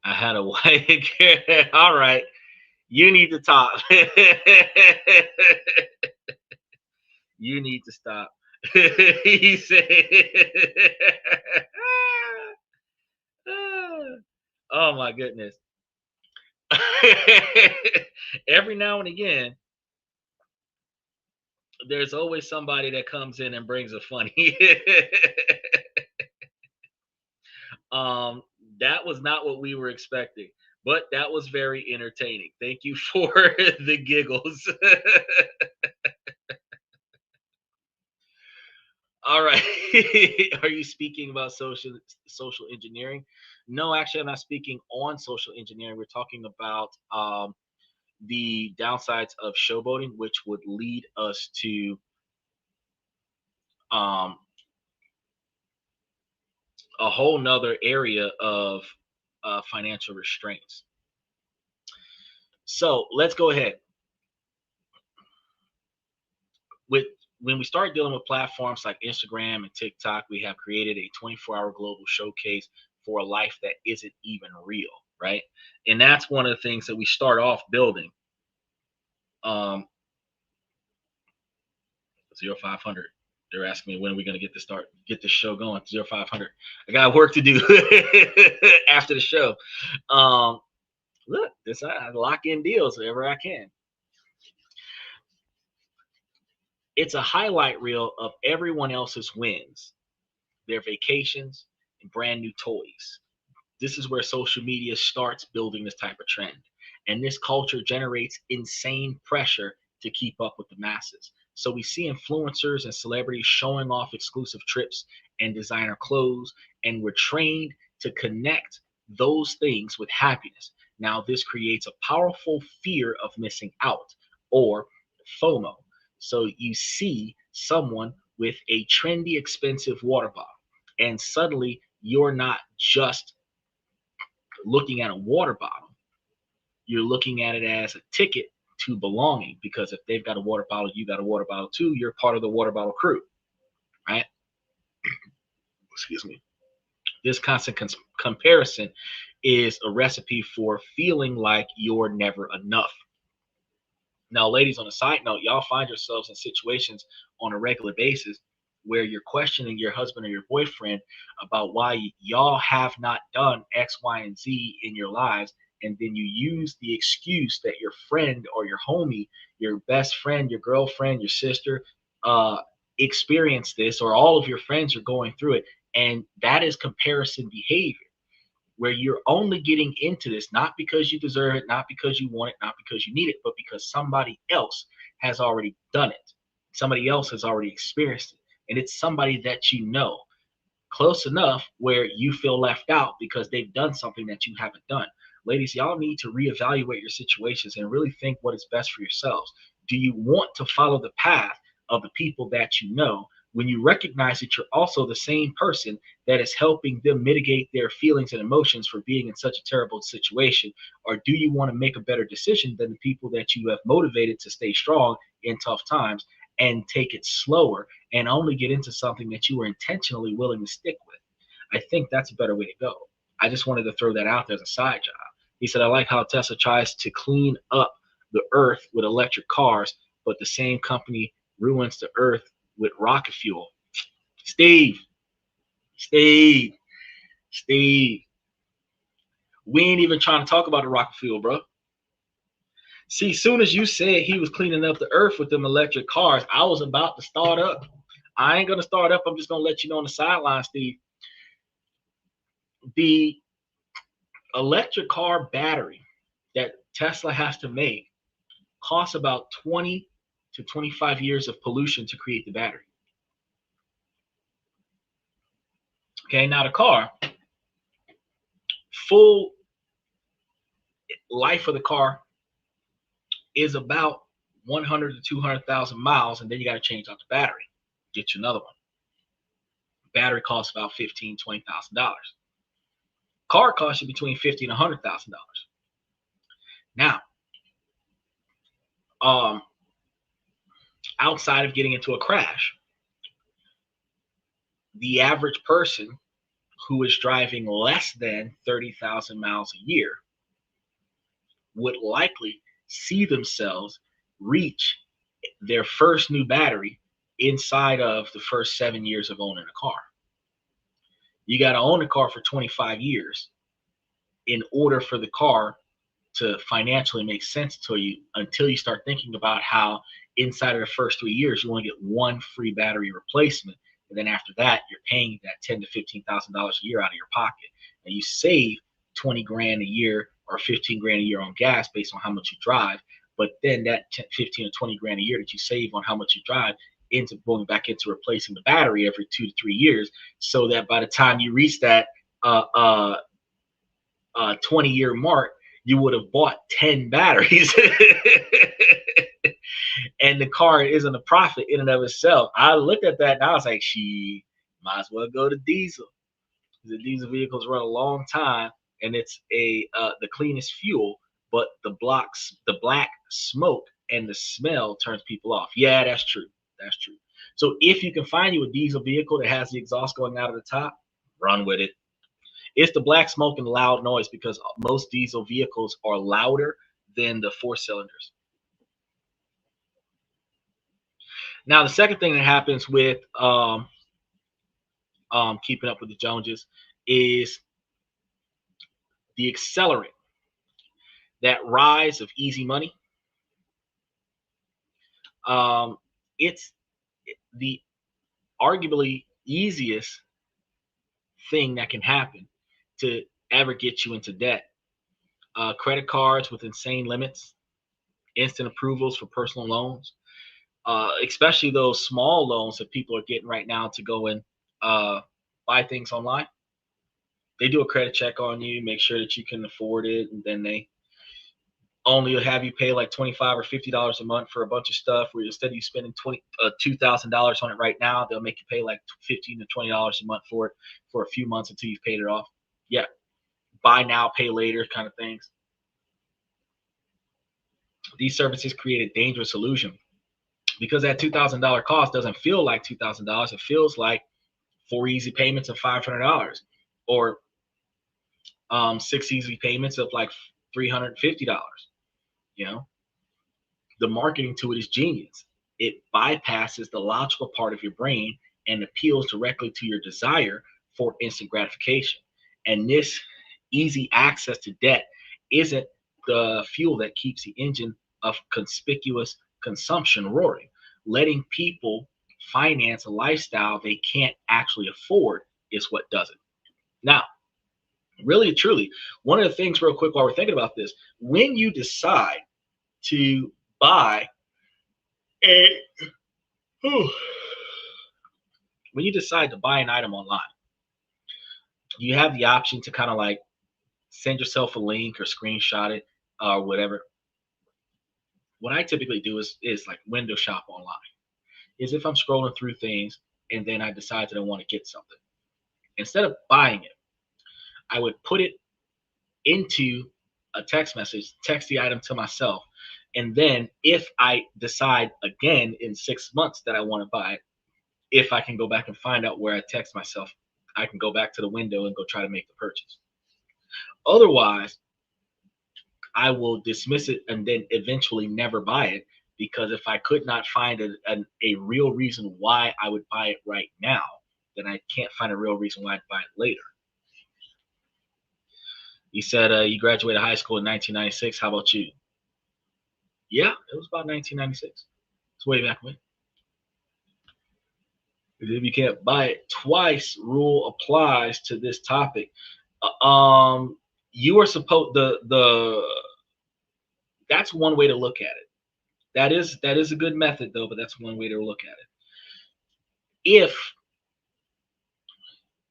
I had a white. All right, you need to talk. You need to stop. He said, "Oh my goodness." Every now and again, there's always somebody that comes in and brings a funny. That was not what we were expecting, but that was very entertaining. Thank you for the giggles. All right. Are you speaking about social engineering? No, actually, I'm not speaking on social engineering. We're talking about the downsides of showboating, which would lead us to a whole nother area of financial restraints. So let's go ahead. When we start dealing with platforms like Instagram and TikTok, we have created a 24-hour global showcase for a life that isn't even real, right? And that's one of the things that we start off building. 0500. They're asking me when are we going to get the show going. 0500. I got work to do after the show. Look, I lock in deals wherever I can. It's a highlight reel of everyone else's wins, their vacations, and brand new toys. This is where social media starts building this type of trend. And this culture generates insane pressure to keep up with the masses. So we see influencers and celebrities showing off exclusive trips and designer clothes, and we're trained to connect those things with happiness. Now, this creates a powerful fear of missing out, or FOMO. So you see someone with a trendy, expensive water bottle, and suddenly you're not just looking at a water bottle, you're looking at it as a ticket to belonging, because if they've got a water bottle, you got a water bottle too, you're part of the water bottle crew, right? Excuse me. This constant comparison is a recipe for feeling like you're never enough. Now, ladies, on a side note, y'all find yourselves in situations on a regular basis where you're questioning your husband or your boyfriend about why y'all have not done X, Y, and Z in your lives. And then you use the excuse that your friend or your homie, your best friend, your girlfriend, your sister, experienced this, or all of your friends are going through it. And that is comparison behavior. where you're only getting into this not because you deserve it, not because you want it, not because you need it, but because somebody else has already done it. Somebody else has already experienced it. And it's somebody that you know close enough where you feel left out because they've done something that you haven't done. Ladies, y'all need to reevaluate your situations and really think what is best for yourselves. Do you want to follow the path of the people that you know when you recognize that you're also the same person that is helping them mitigate their feelings and emotions for being in such a terrible situation? Or do you want to make a better decision than the people that you have motivated to stay strong in tough times and take it slower and only get into something that you were intentionally willing to stick with? I think that's a better way to go. I just wanted to throw that out there as a side job. He said, I like how Tesla tries to clean up the earth with electric cars, but the same company ruins the earth with rocket fuel. Steve, Steve, Steve, we ain't even trying to talk about the rocket fuel, bro. See, soon as you said he was cleaning up the earth with them electric cars, I was about to start up. I ain't going to start up. I'm just going to let you know on the sideline, Steve. The electric car battery that Tesla has to make costs about 20 to 25 years of pollution to create the battery. Okay, now the car, full life of the car is about 100 to 200,000 miles, and then you got to change out the battery, get you another one. Battery costs about $15,000, $20,000. Car costs you between $50,000 and $100,000. Now, outside of getting into a crash, the average person who is driving less than 30,000 miles a year would likely see themselves reach their first new battery inside of the first 7 years of owning a car. You got to own a car for 25 years in order for the car to financially make sense to you, until you start thinking about how inside of the first 3 years you only get one free battery replacement, and then after that you're paying that $10,000 to $15,000 a year out of your pocket, and you save 20 grand a year or 15 grand a year on gas based on how much you drive. But then that 15 or 20 grand a year that you save on how much you drive ends up going back into replacing the battery every 2 to 3 years, so that by the time you reach that 20-year mark, you would have bought 10 batteries. And the car isn't a profit in and of itself. I looked at that and I was like, she might as well go to diesel. The diesel vehicles run a long time, and it's the cleanest fuel, but the black smoke and the smell turns people off. Yeah, that's true. That's true. So if you can find you a diesel vehicle that has the exhaust going out of the top, run with it. It's the black smoke and loud noise, because most diesel vehicles are louder than the 4 cylinders. Now, the second thing that happens with keeping up with the Joneses is the accelerant, that rise of easy money. It's the arguably easiest thing that can happen to ever get you into debt. Credit cards with insane limits, instant approvals for personal loans, especially those small loans that people are getting right now to go and buy things online. They do a credit check on you, make sure that you can afford it, and then they only have you pay like $25 or $50 a month for a bunch of stuff, where instead of you spending $2,000 on it right now, they'll make you pay like $15 to $20 a month for it for a few months until you've paid it off. Yeah, buy now, pay later kind of things. These services create a dangerous illusion, because that $2,000 cost doesn't feel like $2,000. It feels like 4 easy payments of $500, or 6 easy payments of like $350. You know, the marketing to it is genius. It bypasses the logical part of your brain and appeals directly to your desire for instant gratification. And this easy access to debt isn't the fuel that keeps the engine of conspicuous consumption roaring. Letting people finance a lifestyle they can't actually afford is what does it. Now, Really, truly. One of the things, real quick, while we're thinking about this, when you decide to buy a, when you decide to buy an item online, you have the option to kind of like send yourself a link or screenshot it or whatever. What I typically do is like window shop online. Is if I'm scrolling through things and then I decide that I want to get something, instead of buying it, I would put it into a text message, text the item to myself, and then if I decide again in 6 months that I want to buy it, if I can go back and find out where I text myself, I can go back to the window and go try to make the purchase. Otherwise, I will dismiss it and then eventually never buy it, because if I could not find a real reason why I would buy it right now, then I can't find a real reason why I'd buy it later. You said you graduated high school in 1996. How about you? Yeah, it was about 1996. It's way back when. If you can't buy it twice, rule applies to this topic. You are supposed the that's one way to look at it. That is a good method though, but that's one way to look at it. If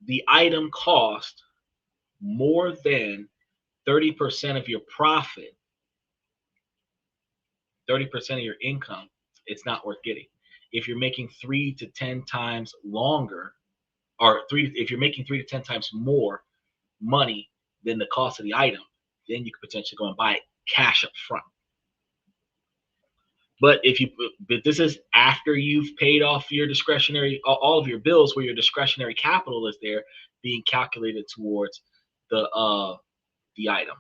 the item cost more than 30% of your profit, 30% of your income, it's not worth getting. If you're making 3 to 10 times longer, or if you're making 3 to 10 times more money than the cost of the item, then you could potentially go and buy it cash up front. But this is after you've paid off your discretionary, all of your bills, where your discretionary capital is there being calculated towards the item.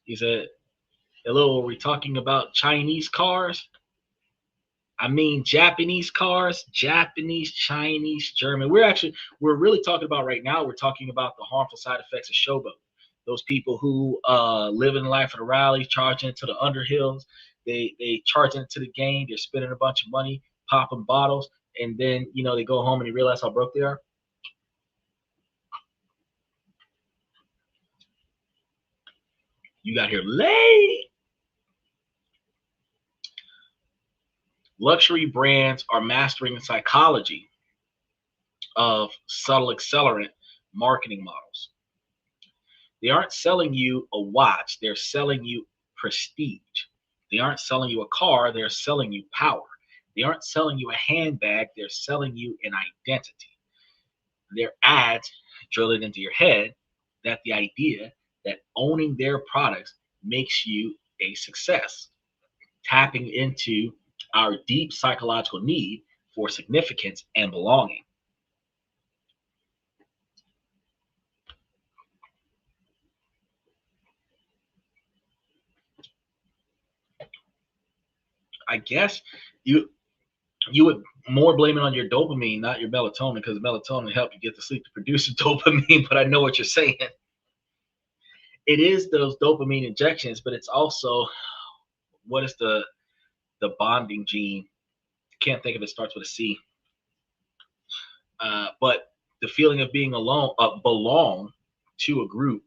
He said, "Hello, are we talking about Chinese cars? I mean Japanese cars, Japanese, Chinese, German. We're really talking about right now. We're talking about the harmful side effects of showboat. Those people who live in life at the rally, charging into the underhills. They charge into the game. They're spending a bunch of money, popping bottles, and then they go home and they realize how broke they are. You got here late. Luxury brands are mastering the psychology of subtle accelerant marketing models. They aren't selling you a watch, they're selling you prestige. They aren't selling you a car, they're selling you power. They aren't selling you a handbag, they're selling you an identity. Their ads drill it into your head that the idea that owning their products makes you a success, tapping into our deep psychological need for significance and belonging. I guess you would more blame it on your dopamine, not your melatonin, because melatonin help you get to sleep to produce the dopamine. But I know what you're saying. It is those dopamine injections, but it's also, what is the bonding gene? Can't think of it. Starts with a C. But the feeling of being alone, belong to a group,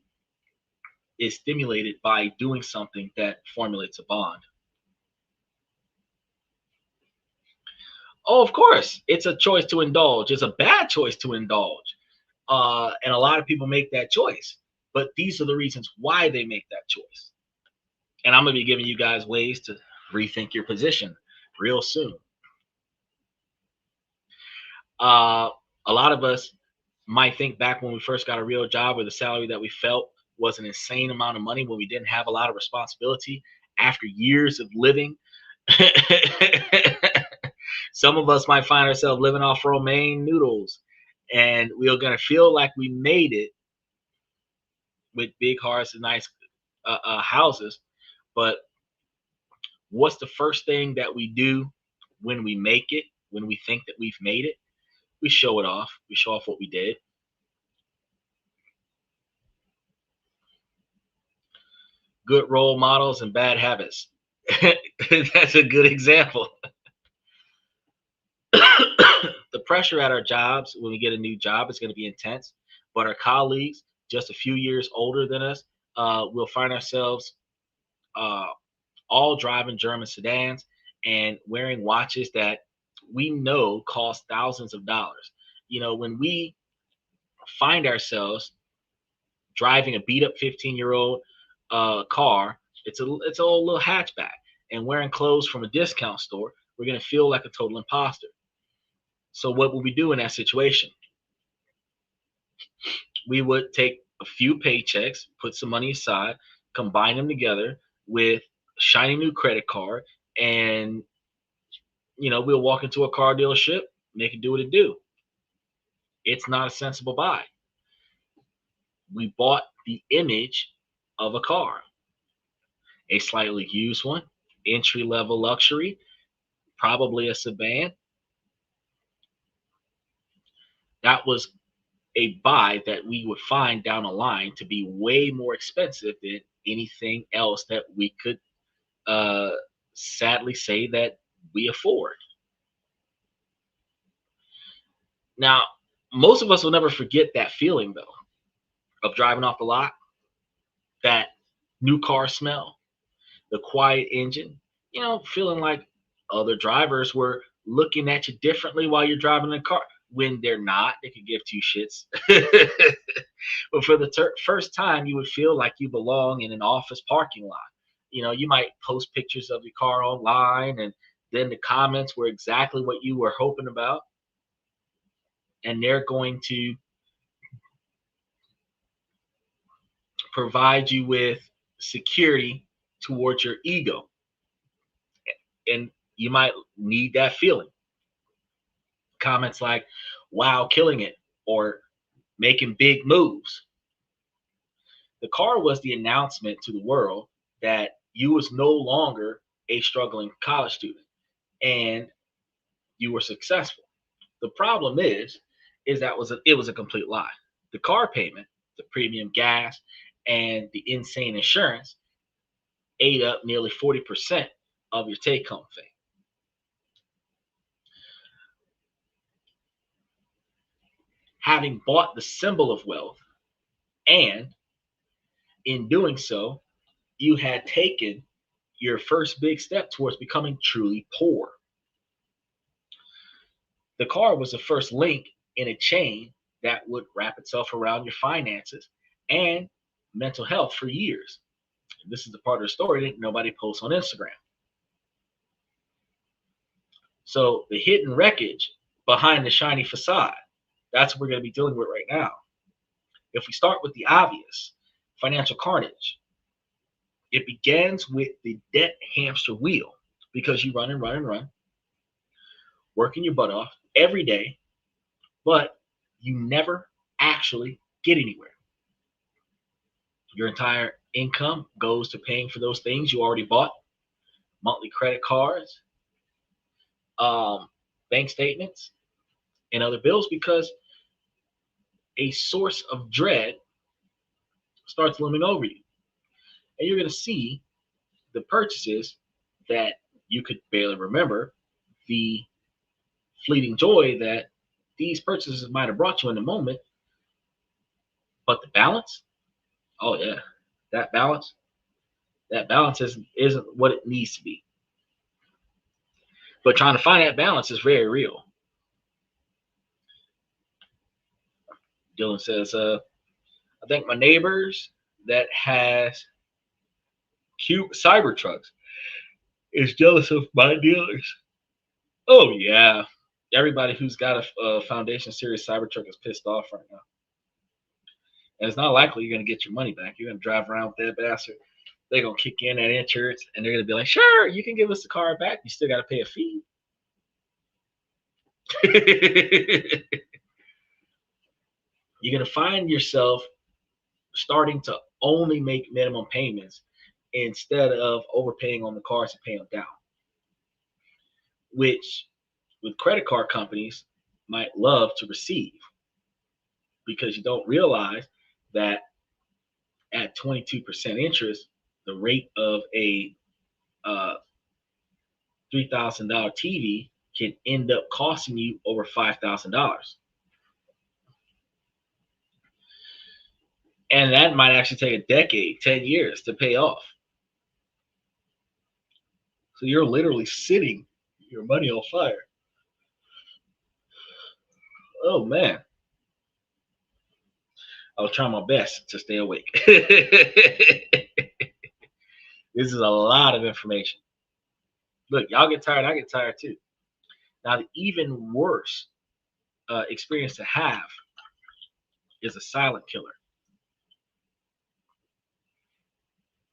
is stimulated by doing something that formulates a bond. Oh, of course, it's a choice to indulge. It's a bad choice to indulge. And a lot of people make that choice. But these are the reasons why they make that choice. And I'm going to be giving you guys ways to rethink your position real soon. A lot of us might think back when we first got a real job, where the salary that we felt was an insane amount of money when we didn't have a lot of responsibility after years of living. Some of us might find ourselves living off romaine noodles, and we're going to feel like we made it with big hearts and nice houses. But what's the first thing that we do when we make it, when we think that we've made it? We show it off. We show off what we did. Good role models and bad habits. That's a good example. The pressure at our jobs when we get a new job is going to be intense. but our colleagues, just a few years older than us, will find ourselves uh, all driving German sedans and wearing watches that we know cost thousands of dollars. When we find ourselves driving a beat up 15-year-old car, it's a old little hatchback, and wearing clothes from a discount store, we're gonna feel like a total imposter. So what would we do in that situation? We would take a few paychecks, put some money aside, combine them together with a shiny new credit card, and we'll walk into a car dealership, make it do what it do. It's not a sensible buy. We bought the image of a car, a slightly used one, entry level luxury, probably a sedan. That was a buy that we would find down the line to be way more expensive than anything else that we could uh, sadly say that we afford. Now, most of us will never forget that feeling, though, of driving off the lot, that new car smell, the quiet engine, feeling like other drivers were looking at you differently while you're driving the car. When they're not, they could give two shits. But for the first time, you would feel like you belong in an office parking lot. You might post pictures of your car online, and then the comments were exactly what you were hoping about. And they're going to provide you with security towards your ego. And you might need that feeling. Comments like, wow, killing it, or making big moves. The car was the announcement to the world that you was no longer a struggling college student and you were successful. The problem is that it was a complete lie. The car payment, the premium gas, and the insane insurance ate up nearly 40% of your take home pay. Having bought the symbol of wealth, and in doing so, you had taken your first big step towards becoming truly poor. The car was the first link in a chain that would wrap itself around your finances and mental health for years. This is the part of the story that nobody posts on Instagram. So the hidden wreckage behind the shiny facade, that's what we're going to be dealing with right now. If we start with the obvious, financial carnage, it begins with the debt hamster wheel, because you run and run and run, working your butt off every day, but you never actually get anywhere. Your entire income goes to paying for those things you already bought, monthly credit cards, bank statements, and other bills, because a source of dread starts looming over you. And you're going to see the purchases that you could barely remember, the fleeting joy that these purchases might have brought you in the moment, but the balance, oh yeah, that balance, isn't what it needs to be. But trying to find that balance is very real. Dylan says, I think my neighbors that has cute cyber trucks is jealous of my dealers. Oh yeah, everybody who's got a Foundation Series Cybertruck is pissed off right now, and it's not likely you're gonna get your money back. You're gonna drive around with that bastard. They're gonna kick in that insurance, and they're gonna be like, "Sure, you can give us the car back. You still got to pay a fee." You're gonna find yourself starting to only make minimum payments instead of overpaying on the cars and paying them down, which with credit card companies might love to receive, because you don't realize that at 22% interest, the rate of a $3,000 TV can end up costing you over $5,000. And that might actually take a decade, 10 years to pay off. So you're literally sitting your money on fire. Oh man. I'll try my best to stay awake. This is a lot of information. Look, y'all get tired, I get tired too. Now, the even worse experience to have is a silent killer.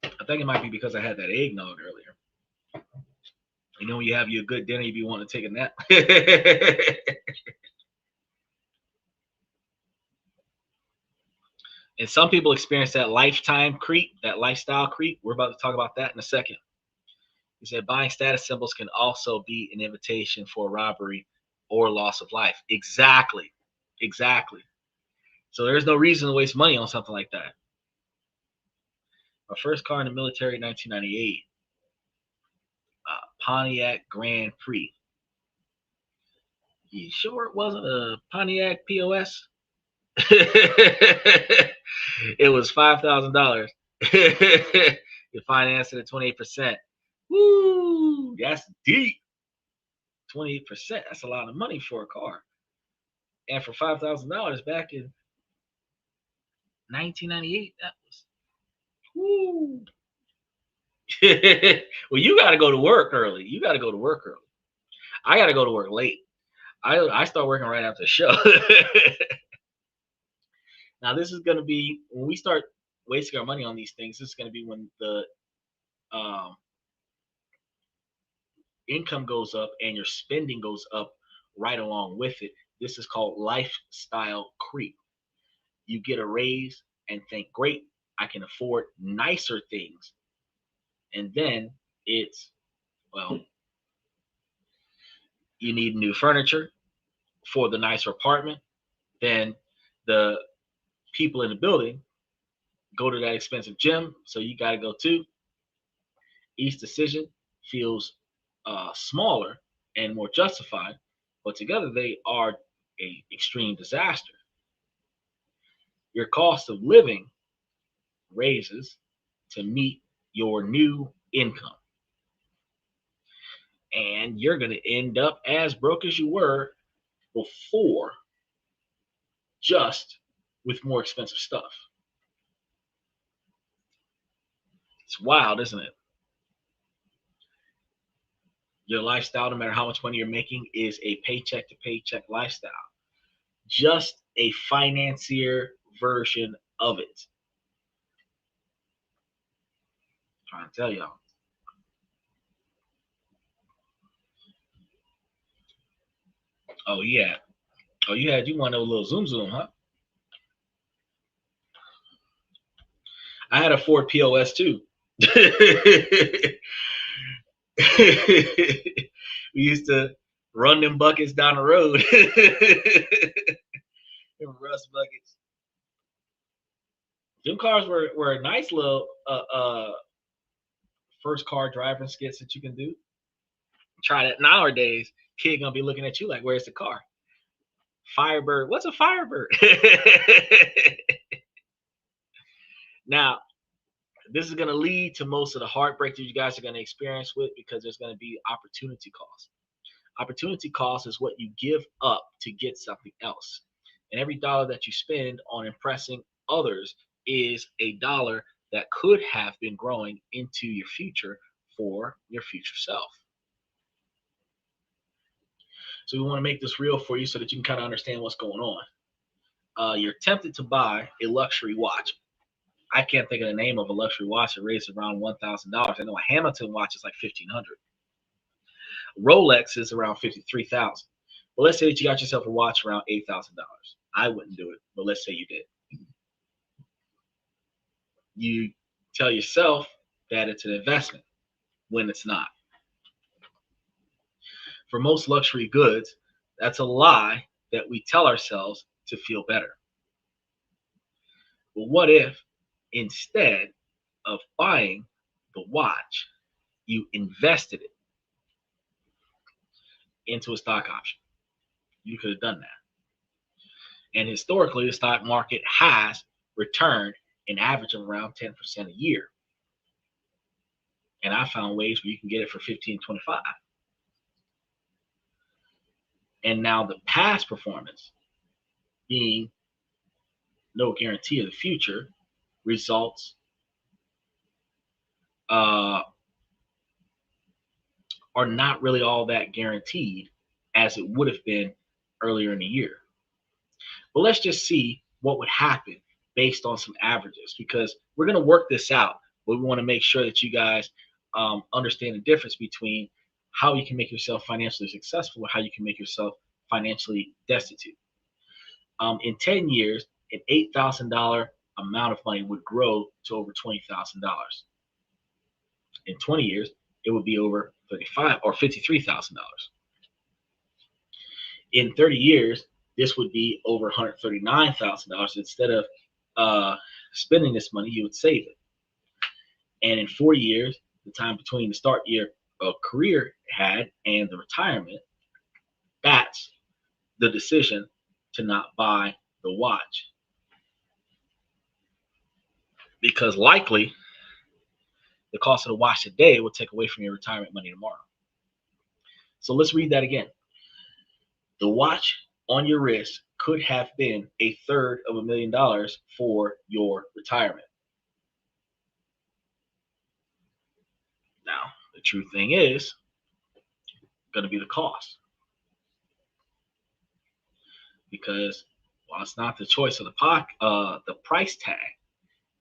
I think it might be because I had that eggnog earlier. You know, when you have your good dinner, you be wanting to take a nap. And some people experience that lifetime creep, that lifestyle creep. We're about to talk about that in a second. He said buying status symbols can also be an invitation for robbery or loss of life. Exactly. Exactly. So there's no reason to waste money on something like that. My first car in the military in 1998, Pontiac Grand Prix. You sure it wasn't a Pontiac POS? It was $5,000. You financed it at 28%. Woo! That's deep. 28%. That's a lot of money for a car. And for $5,000 back in 1998, that was woo. Well, you got to go to work early. You got to go to work early. I got to go to work late. I start working right after the show. Now, this is going to be when we start wasting our money on these things. This is going to be when the income goes up and your spending goes up right along with it. This is called lifestyle creep. You get a raise and think, great, I can afford nicer things. And then it's, well, you need new furniture for the nicer apartment. Then the people in the building go to that expensive gym, so you got to go too. Each decision feels smaller and more justified, but together they are a extreme disaster. Your cost of living raises to meet your new income, and you're going to end up as broke as you were before, just with more expensive stuff. It's wild, isn't it? Your lifestyle, no matter how much money you're making, is a paycheck to paycheck lifestyle. Just a financier version of it. I'm trying to tell y'all. Oh yeah. Oh, you wanted a little zoom zoom, huh? I had a Ford POS too. We used to run them buckets down the road. Them rust buckets. Them cars were a nice little first car driving skits that you can do. Try that nowadays. Kid gonna be looking at you like, where's the car? Firebird. What's a Firebird? Now, this is going to lead to most of the heartbreak that you guys are going to experience with, because there's going to be opportunity cost. Opportunity cost is what you give up to get something else. And every dollar that you spend on impressing others is a dollar that could have been growing into your future for your future self. So we want to make this real for you so that you can kind of understand what's going on. You're tempted to buy a luxury watch. I can't think of the name of a luxury watch that raises around $1,000. I know a Hamilton watch is like $1,500. Rolex is around $53,000. Well, let's say that you got yourself a watch around $8,000. I wouldn't do it, but let's say you did. You tell yourself that it's an investment when it's not. For most luxury goods, that's a lie that we tell ourselves to feel better. But what if instead of buying the watch, you invested it into a stock option? You could have done that. And historically, the stock market has returned an average of around 10% a year. And I found ways where you can get it for 15, 25. And now the past performance, being no guarantee of the future, results are not really all that guaranteed as it would have been earlier in the year. But let's just see what would happen based on some averages, because we're going to work this out, but we want to make sure that you guys understand the difference between how you can make yourself financially successful and how you can make yourself financially destitute. In 10 years, an $8,000 amount of money would grow to over $20,000. In 20 years, it would be over $35,000 or $53,000. In 30 years, this would be over $139,000. Instead of spending this money, you would save it. And in 40 years, the time between the start year of career had and the retirement, that's the decision to not buy the watch. Because likely the cost of the watch today will take away from your retirement money tomorrow. So let's read that again. The watch on your wrist could have been $1/3 for your retirement. Now, the true thing is going to be the cost. Because while it's not the choice of the price tag,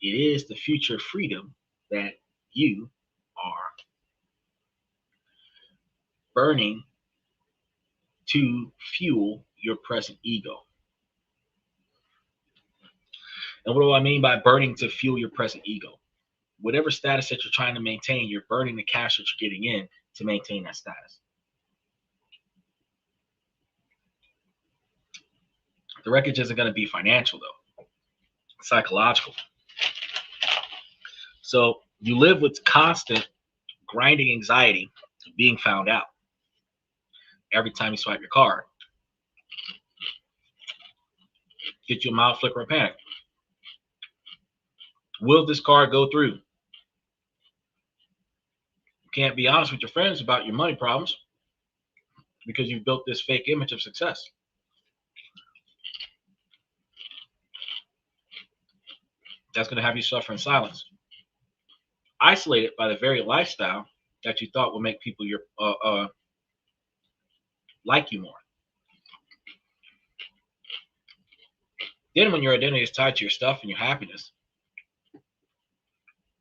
it is the future freedom that you are burning to fuel your present ego. And what do I mean by burning to fuel your present ego? Whatever status that you're trying to maintain, you're burning the cash that you're getting in to maintain that status. The wreckage isn't going to be financial, though. It's psychological. So you live with constant grinding anxiety of being found out every time you swipe your card. Get you a mild flicker of panic. Will this card go through? You can't be honest with your friends about your money problems because you've built this fake image of success. That's going to have you suffer in silence, isolated by the very lifestyle that you thought would make people like you more. Then when your identity is tied to your stuff and your happiness,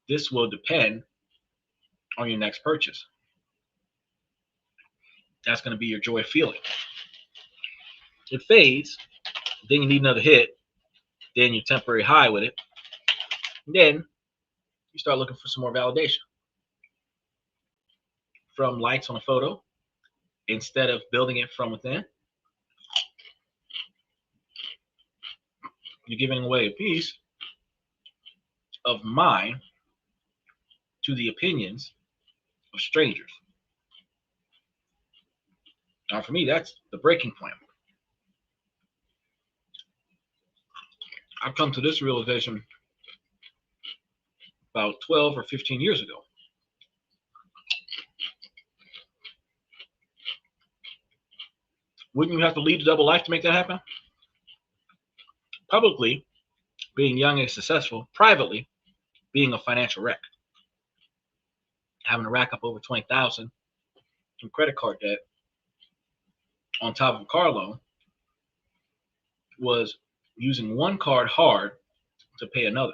this will depend on your next purchase. That's going to be your joy feeling. It fades, then you need another hit, then your temporary high with it. Then you start looking for some more validation from likes on a photo instead of building it from within. You're giving away a piece of mind to the opinions of strangers. Now, for me, that's the breaking point. I've come to this realization about 12 or 15 years ago. Wouldn't you have to lead a double life to make that happen? Publicly, being young and successful. Privately, being a financial wreck. Having to rack up over $20,000 in credit card debt on top of a car loan was using one card hard to pay another.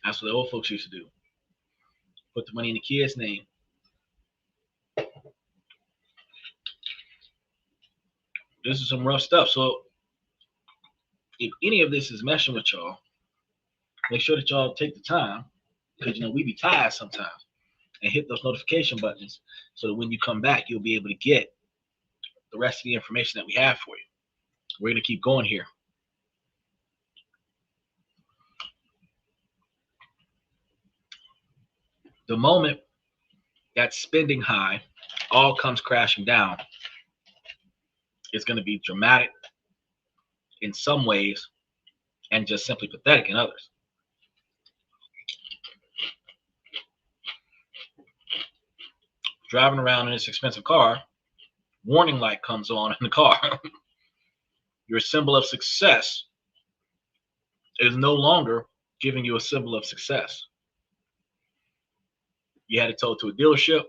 That's what the old folks used to do. Put the money in the kid's name. This is some rough stuff. So if any of this is messing with y'all, make sure that y'all take the time, because we be tired sometimes, and hit those notification buttons so that when you come back, you'll be able to get the rest of the information that we have for you. We're going to keep going here. The moment that spending high all comes crashing down, it's going to be dramatic. in some ways and just simply pathetic in others. Driving around in this expensive car, warning light comes on in the car. Your symbol of success is no longer giving you a symbol of success. You had it towed to a dealership,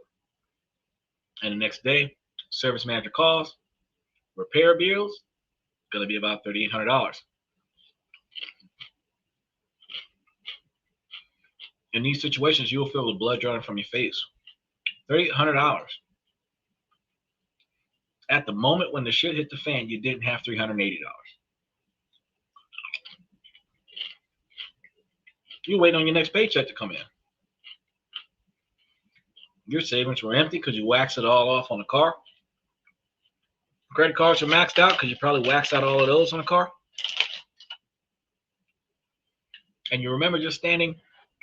and the next day, service manager calls, repair bills, going to be about $3,800. In these situations, you'll feel the blood running from your face. $3,800. At the moment when the shit hit the fan, you didn't have $380. You wait on your next paycheck to come in. Your savings were empty because you waxed it all off on the car. Credit cards are maxed out because you probably waxed out all of those on the car. And you remember just standing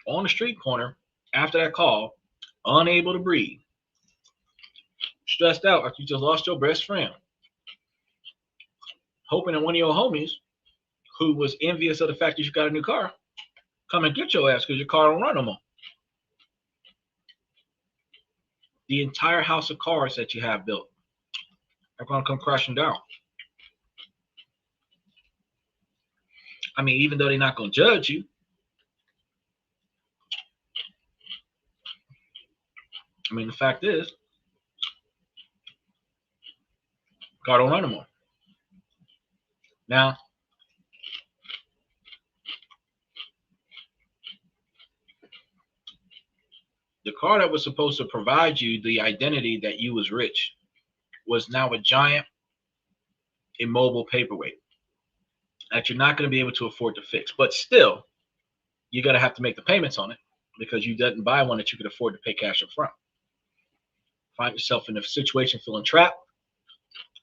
on the street corner after that call, unable to breathe, stressed out like you just lost your best friend, hoping that one of your homies, who was envious of the fact that you got a new car, come and get your ass because your car don't run no more. The entire house of cards that you have built are going to come crashing down. I mean, even though they're not going to judge you, I mean, the fact is, car don't run no more. Now, the car that was supposed to provide you the identity that you was rich was now a giant immobile paperweight that you're not going to be able to afford to fix. But still, you're going to have to make the payments on it because you didn't buy one that you could afford to pay cash up front. Find yourself in a situation feeling trapped.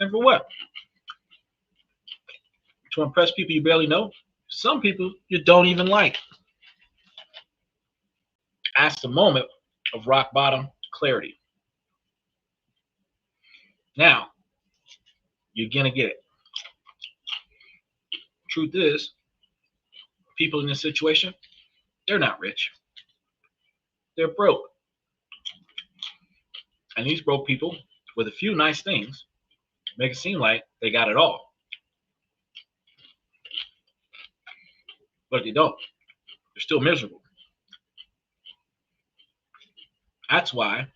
And for what? To impress people you barely know? Some people you don't even like. That's the moment of rock bottom clarity. Now, you're going to get it. Truth is, people in this situation, they're not rich. They're broke. And these broke people, with a few nice things, make it seem like they got it all. But they don't. They're still miserable. That's why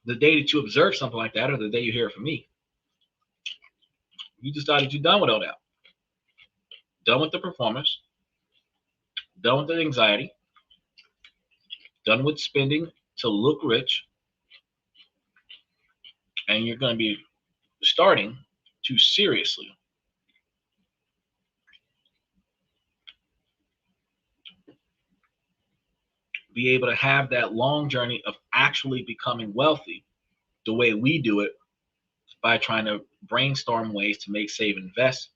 the day that you observe something like that, or the day you hear it from me, you decided you're done with all that. Done with the performance. Done with the anxiety. Done with spending to look rich. And you're going to be starting to seriously be able to have that long journey of actually becoming wealthy the way we do it, by trying to brainstorm ways to make, save, invest,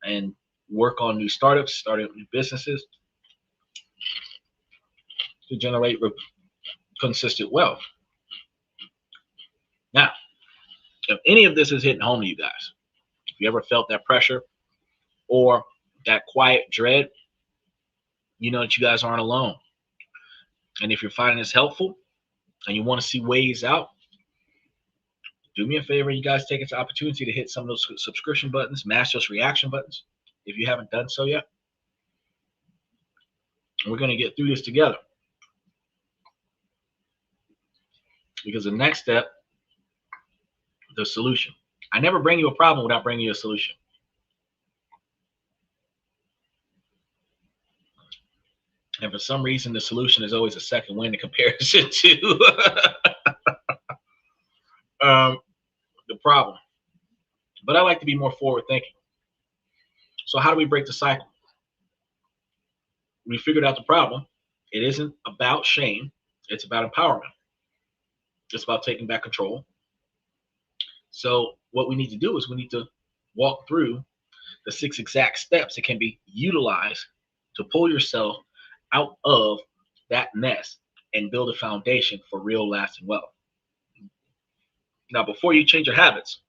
and work on new startups, starting new businesses to generate consistent wealth. Now, if any of this is hitting home to you guys, if you ever felt that pressure or that quiet dread, you know that you guys aren't alone. And if you're finding this helpful and you want to see ways out, do me a favor, you guys take this opportunity to hit some of those subscription buttons, smash those reaction buttons if you haven't done so yet. And we're going to get through this together. Because the next step, the solution. I never bring you a problem without bringing you a solution. And for some reason, the solution is always a second wind in comparison to the problem. But I like to be more forward thinking. So how do we break the cycle? We figured out the problem. It isn't about shame. It's about empowerment. It's about taking back control. So what we need to do is we need to walk through the 6 exact steps that can be utilized to pull yourself out of that mess and build a foundation for real lasting wealth. Now, before you change your habits,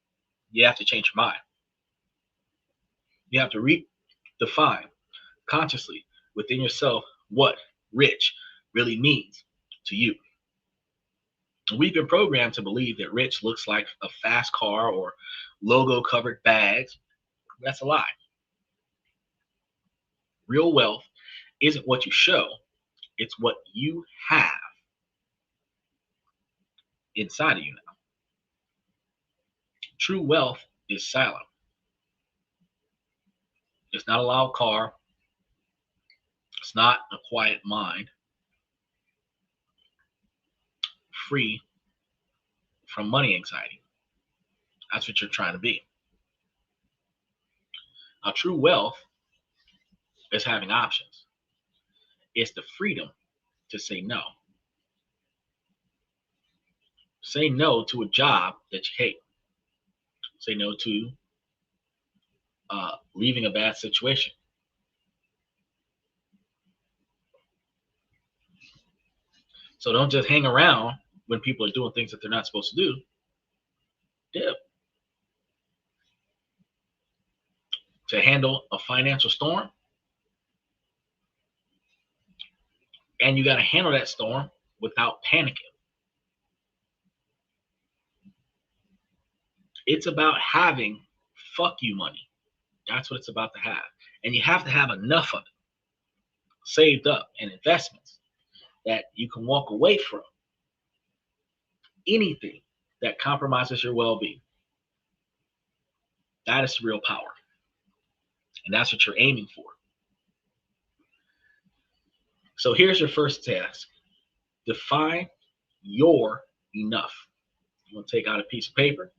you have to change your mind. You have to redefine consciously within yourself what rich really means to you. We've been programmed to believe that rich looks like a fast car or logo covered bags. That's a lie. Real wealth isn't what you show, it's what you have inside of you now. True wealth is silent. It's not a loud car. It's not a quiet mind, free from money anxiety. That's what you're trying to be. Now, true wealth is having options. It's the freedom to say no. Say no to a job that you hate. Say no to leaving a bad situation. So don't just hang around when people are doing things that they're not supposed to do. Dip. To handle a financial storm, and you got to handle that storm without panicking. It's about having fuck you money. That's what it's about to have. And you have to have enough of it saved up and investments that you can walk away from anything that compromises your well-being. That is real power. And that's what you're aiming for. So here's your first task. Define your enough. You want to take out a piece of paper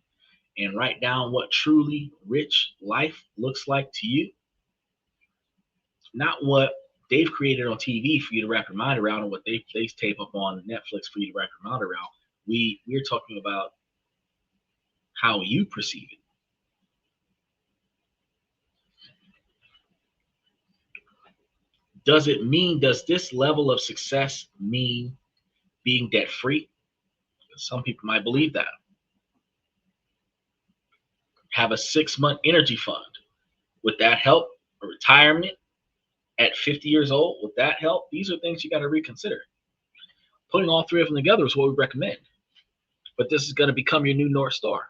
and write down what truly rich life looks like to you. Not what they've created on TV for you to wrap your mind around, or what they tape up on Netflix for you to wrap your mind around. We're talking about how you perceive it. Does this level of success mean being debt free? Some people might believe that. Have a 6-month energy fund. Would that help? A retirement at 50 years old, would that help? These are things you got to reconsider. Putting all three of them together is what we recommend. But this is going to become your new North Star.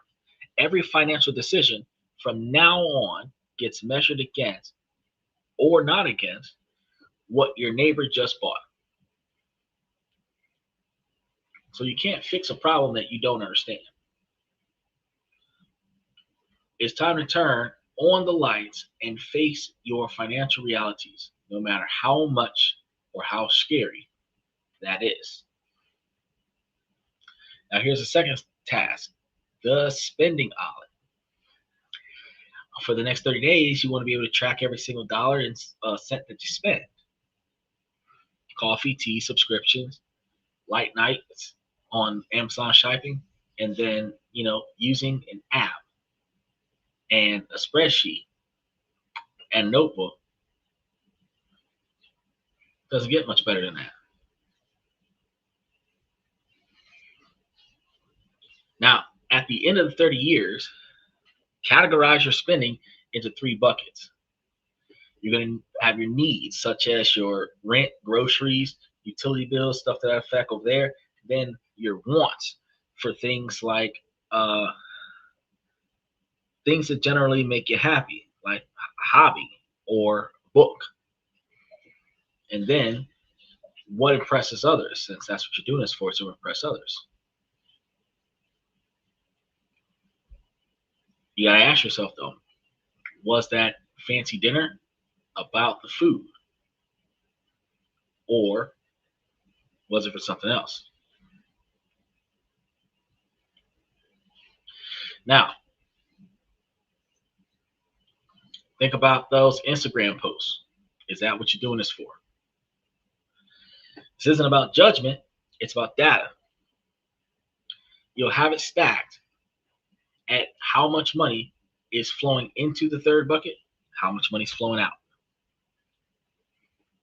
Every financial decision from now on gets measured against, or not against, what your neighbor just bought. So you can't fix a problem that you don't understand. It's time to turn on the lights and face your financial realities, no matter how much or how scary that is. Now here's the second task, the spending audit. For the next 30 days, you want to be able to track every single dollar and cent that you spend. Coffee, tea, subscriptions, light nights on Amazon shopping, and then, using an app and a spreadsheet and notebook. Doesn't get much better than that. Now, at the end of the 30 years, categorize your spending into 3 buckets. You're going to have your needs, such as your rent, groceries, utility bills, stuff that affect over there. Then your wants for things like things that generally make you happy, like a hobby or book. And then what impresses others, since that's what you're doing this for, to impress others. You got to ask yourself, though, was that fancy dinner about the food? Or was it for something else? Now, think about those Instagram posts. Is that what you're doing this for? This isn't about judgment. It's about data. You'll have it stacked at how much money is flowing into the third bucket, how much money is flowing out.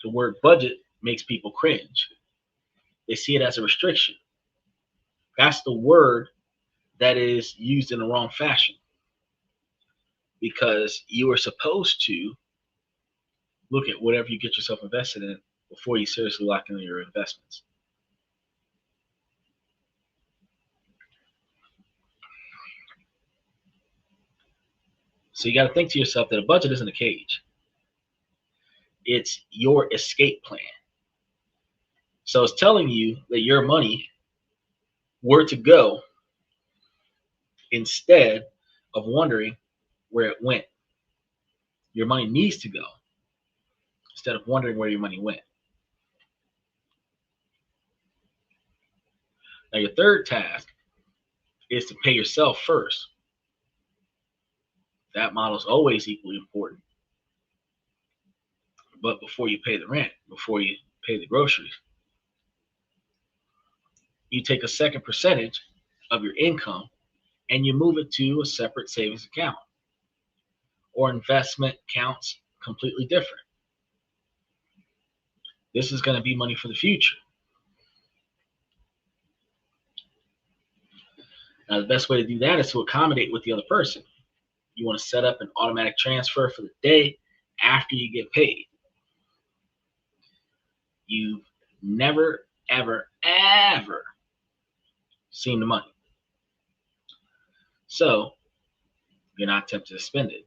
The word budget makes people cringe. They see it as a restriction. That's the word that is used in the wrong fashion. because you are supposed to look at whatever you get yourself invested in before you seriously lock into your investments. So you got to think to yourself that a budget isn't a cage. It's your escape plan. So it's telling you that your money were to go instead of wondering where it went. Your money needs to go instead of wondering where your money went. Now, your third task is to pay yourself first. That model is always equally important. But before you pay the rent, before you pay the groceries, you take a second percentage of your income and you move it to a separate savings account or investment accounts completely different. This is going to be money for the future. Now, the best way to do that is to accommodate with the other person. You want to set up an automatic transfer for the day after you get paid. You've never, ever, ever seen the money. So you're not tempted to spend it.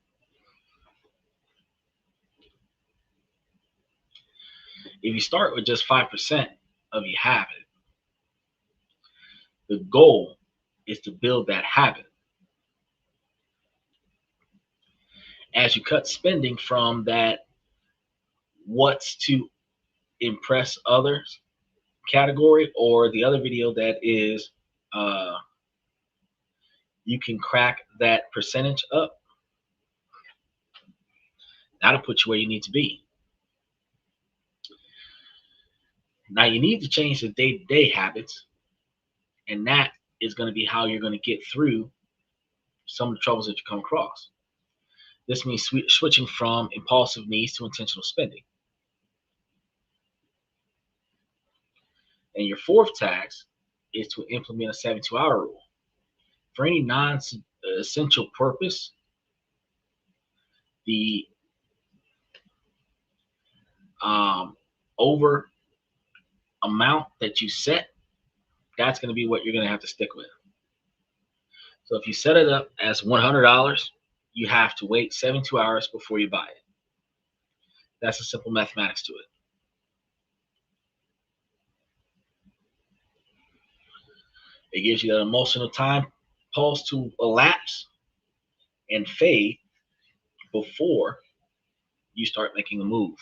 If you start with just 5% of your habit, the goal is to build that habit. As you cut spending from that what's to impress others category, or the other video that is you can crack that percentage up, that'll put you where you need to be. Now you need to change the day-to-day habits, and that is going to be how you're going to get through some of the troubles that you come across. This means switching from impulsive needs to intentional spending. And your fourth task is to implement a 72-hour rule. For any non-essential purpose, the over amount that you set, that's going to be what you're going to have to stick with. So if you set it up as $100, you have to wait 72 hours before you buy it. That's the simple mathematics to it. It gives you that emotional time pulse to elapse and fade before you start making a move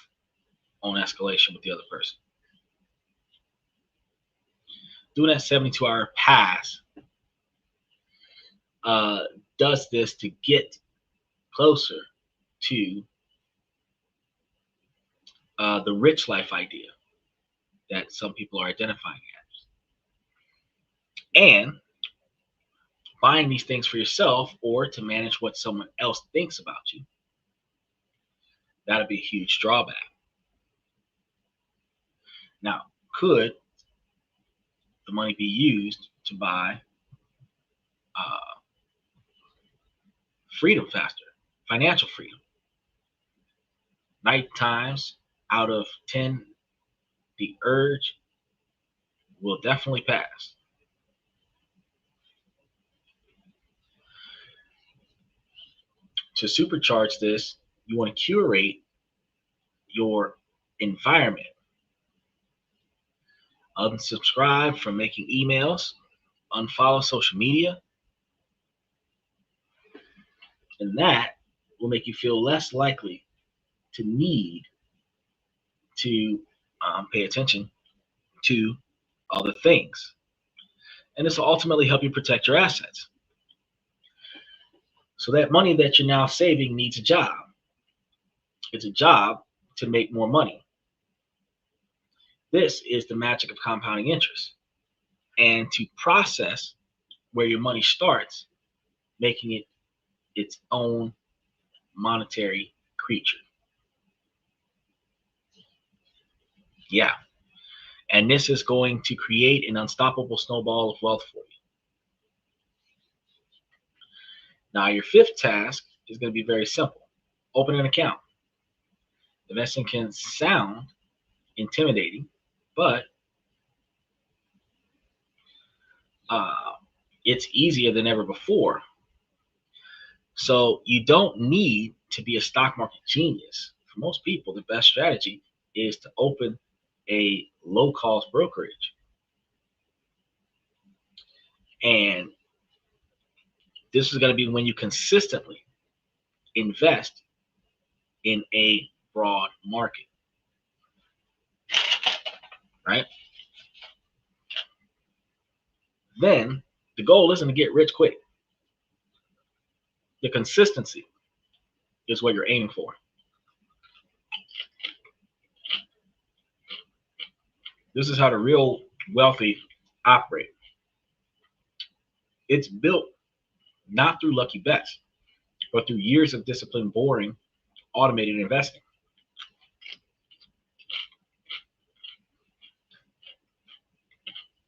on escalation with the other person. Doing that 72-hour pass does this to get closer to the rich life idea that some people are identifying as. And buying these things for yourself or to manage what someone else thinks about you, that'll be a huge drawback. Now, could the money be used to buy freedom faster, financial freedom? Night times out of 10, the urge will definitely pass. To supercharge this, you want to curate your environment. Unsubscribe from making emails, unfollow social media, and that will make you feel less likely to need to pay attention to other things. And this will ultimately help you protect your assets. So that money that you're now saving needs a job. It's a job to make more money. This is the magic of compounding interest. And to process where your money starts, making it its own monetary creature. Yeah. And this is going to create an unstoppable snowball of wealth for you. Now, your fifth task is going to be very simple. Open an account. Investing can sound intimidating, but it's easier than ever before. So you don't need to be a stock market genius. For most people, the best strategy is to open a low-cost brokerage. And this is going to be when you consistently invest in a broad market, right? Then the goal isn't to get rich quick. The consistency is what you're aiming for. This is how the real wealthy operate. It's built not through lucky bets, but through years of disciplined, boring, automated investing.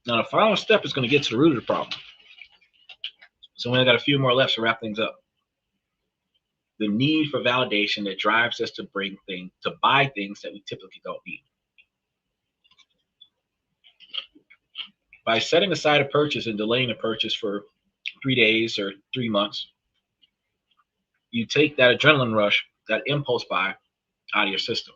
Now, the final step is going to get to the root of the problem. So we only got a few more left to wrap things up. The need for validation that drives us to buy things that we typically don't need. By setting aside a purchase and delaying a purchase for 3 days or 3 months, you take that adrenaline rush, that impulse buy out of your system.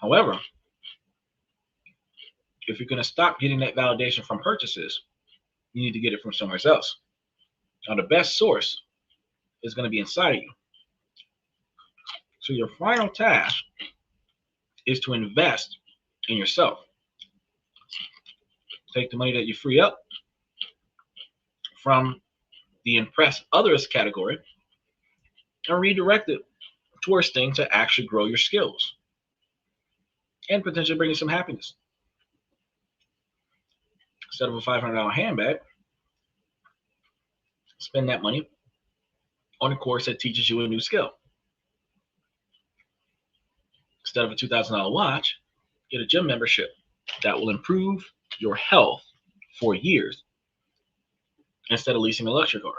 However, if you're going to stop getting that validation from purchases, you need to get it from somewhere else. Now, the best source is going to be inside of you. So your final task is to invest in yourself. Take the money that you free up from the impress others category and redirect it towards things that actually grow your skills and potentially bring you some happiness. Instead of a $500 handbag, spend that money on a course that teaches you a new skill. Instead of a $2,000 watch, get a gym membership that will improve your health for years instead of leasing a luxury car.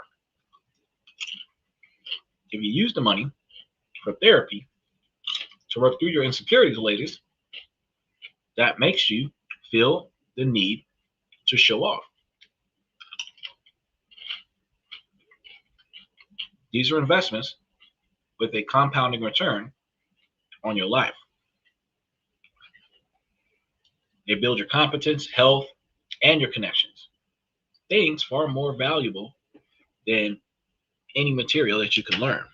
If you use the money for therapy to work through your insecurities, ladies, that makes you feel the need to show off. These are investments with a compounding return on your life. They build your competence, health, and your connections. Things far more valuable than any material that you can learn.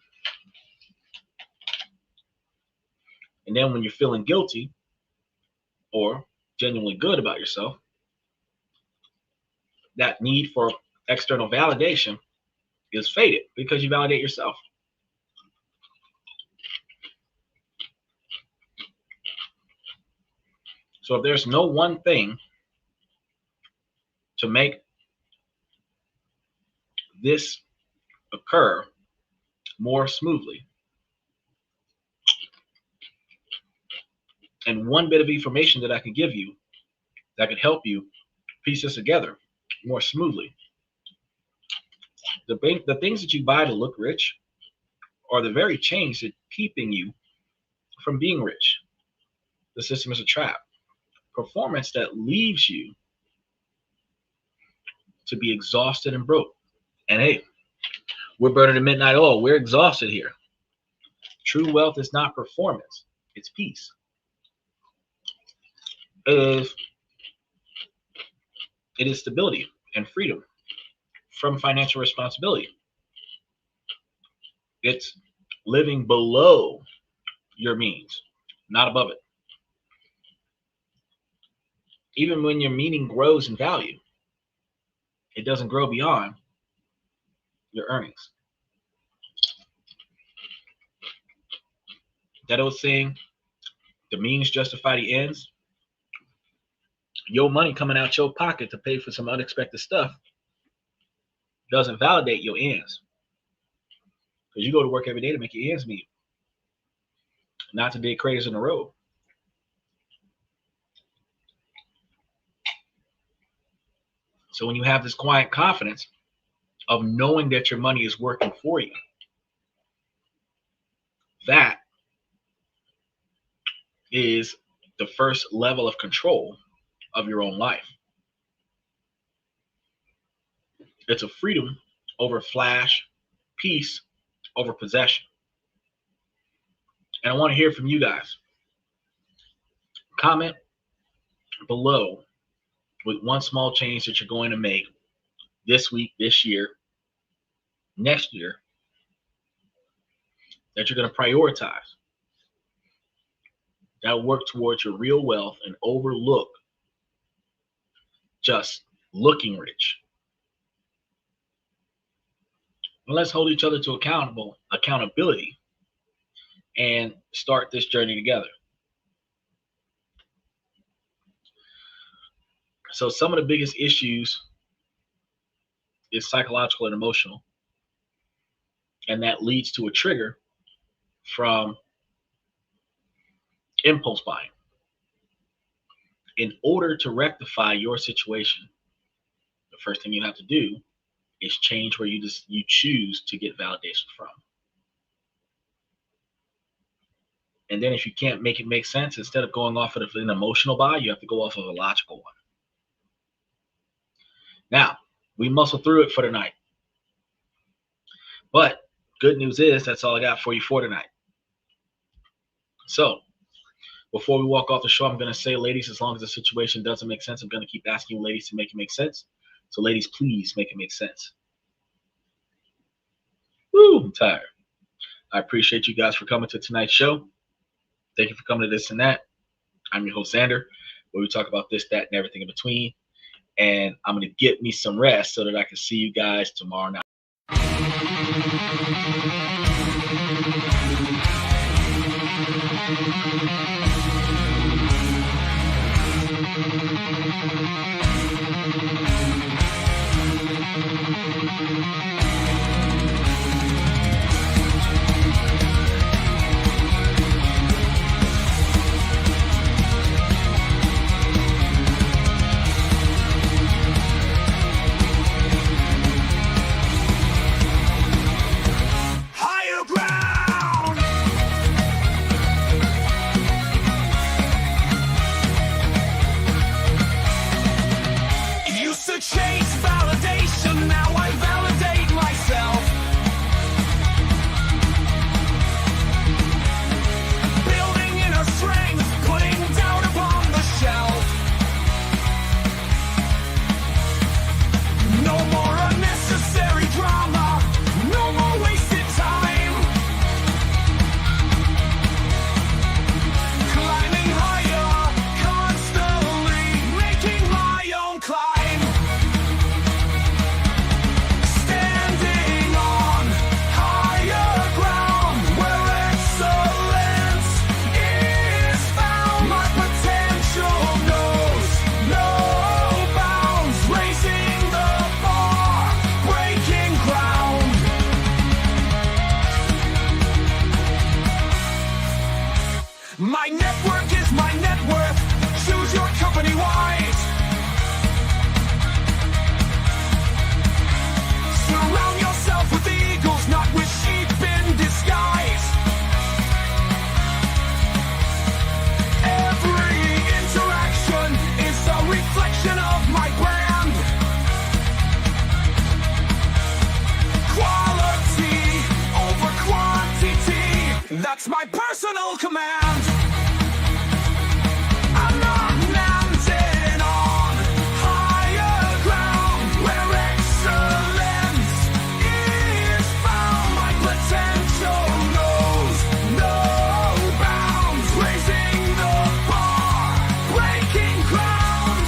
And then when you're feeling guilty or genuinely good about yourself, that need for external validation is faded because you validate yourself. So if there's no one thing to make this occur more smoothly, and one bit of information that I can give you that could help you piece this together more smoothly, the things that you buy to look rich are the very chains that keeping you from being rich. The system is a trap. Performance that leaves you to be exhausted and broke. And hey, we're burning the midnight oil. We're exhausted here. True wealth is not performance. It's peace. It is stability and freedom from financial responsibility. It's living below your means, not above it. Even when your meaning grows in value, it doesn't grow beyond your earnings. That old saying, the means justify the ends. Your money coming out your pocket to pay for some unexpected stuff doesn't validate your ends. Because you go to work every day to make your ends meet, not to be crazy on the road. So when you have this quiet confidence of knowing that your money is working for you, that is the first level of control of your own life. It's a freedom over flash, peace over possession. And I want to hear from you guys. Comment below with one small change that you're going to make this week, this year, next year, that you're going to prioritize, that work towards your real wealth and overlook just looking rich. And let's hold each other to accountability and start this journey together. So some of the biggest issues is psychological and emotional, and that leads to a trigger from impulse buying. In order to rectify your situation, the first thing you have to do is change where you choose to get validation from. And then if you can't make it make sense, instead of going off of an emotional buy, you have to go off of a logical one. Now, we muscle through it for tonight. But good news is that's all I got for you for tonight. So before we walk off the show, I'm going to say, ladies, as long as the situation doesn't make sense, I'm going to keep asking you ladies to make it make sense. So ladies, please make it make sense. Woo, I'm tired. I appreciate you guys for coming to tonight's show. Thank you for coming to This and That. I'm your host, Xander, where we talk about this, that, and everything in between. And I'm going to get me some rest so that I can see you guys tomorrow night. My network is my net worth. Choose your company wise. Surround yourself with eagles, not with sheep in disguise. Every interaction is a reflection of my brand. Quality over quantity, that's my personal command. I'm not landing on higher ground where excellence is found. My potential knows no bounds, raising the bar, breaking ground.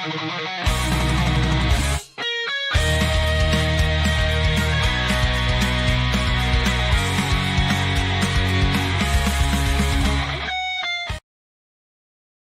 Bye.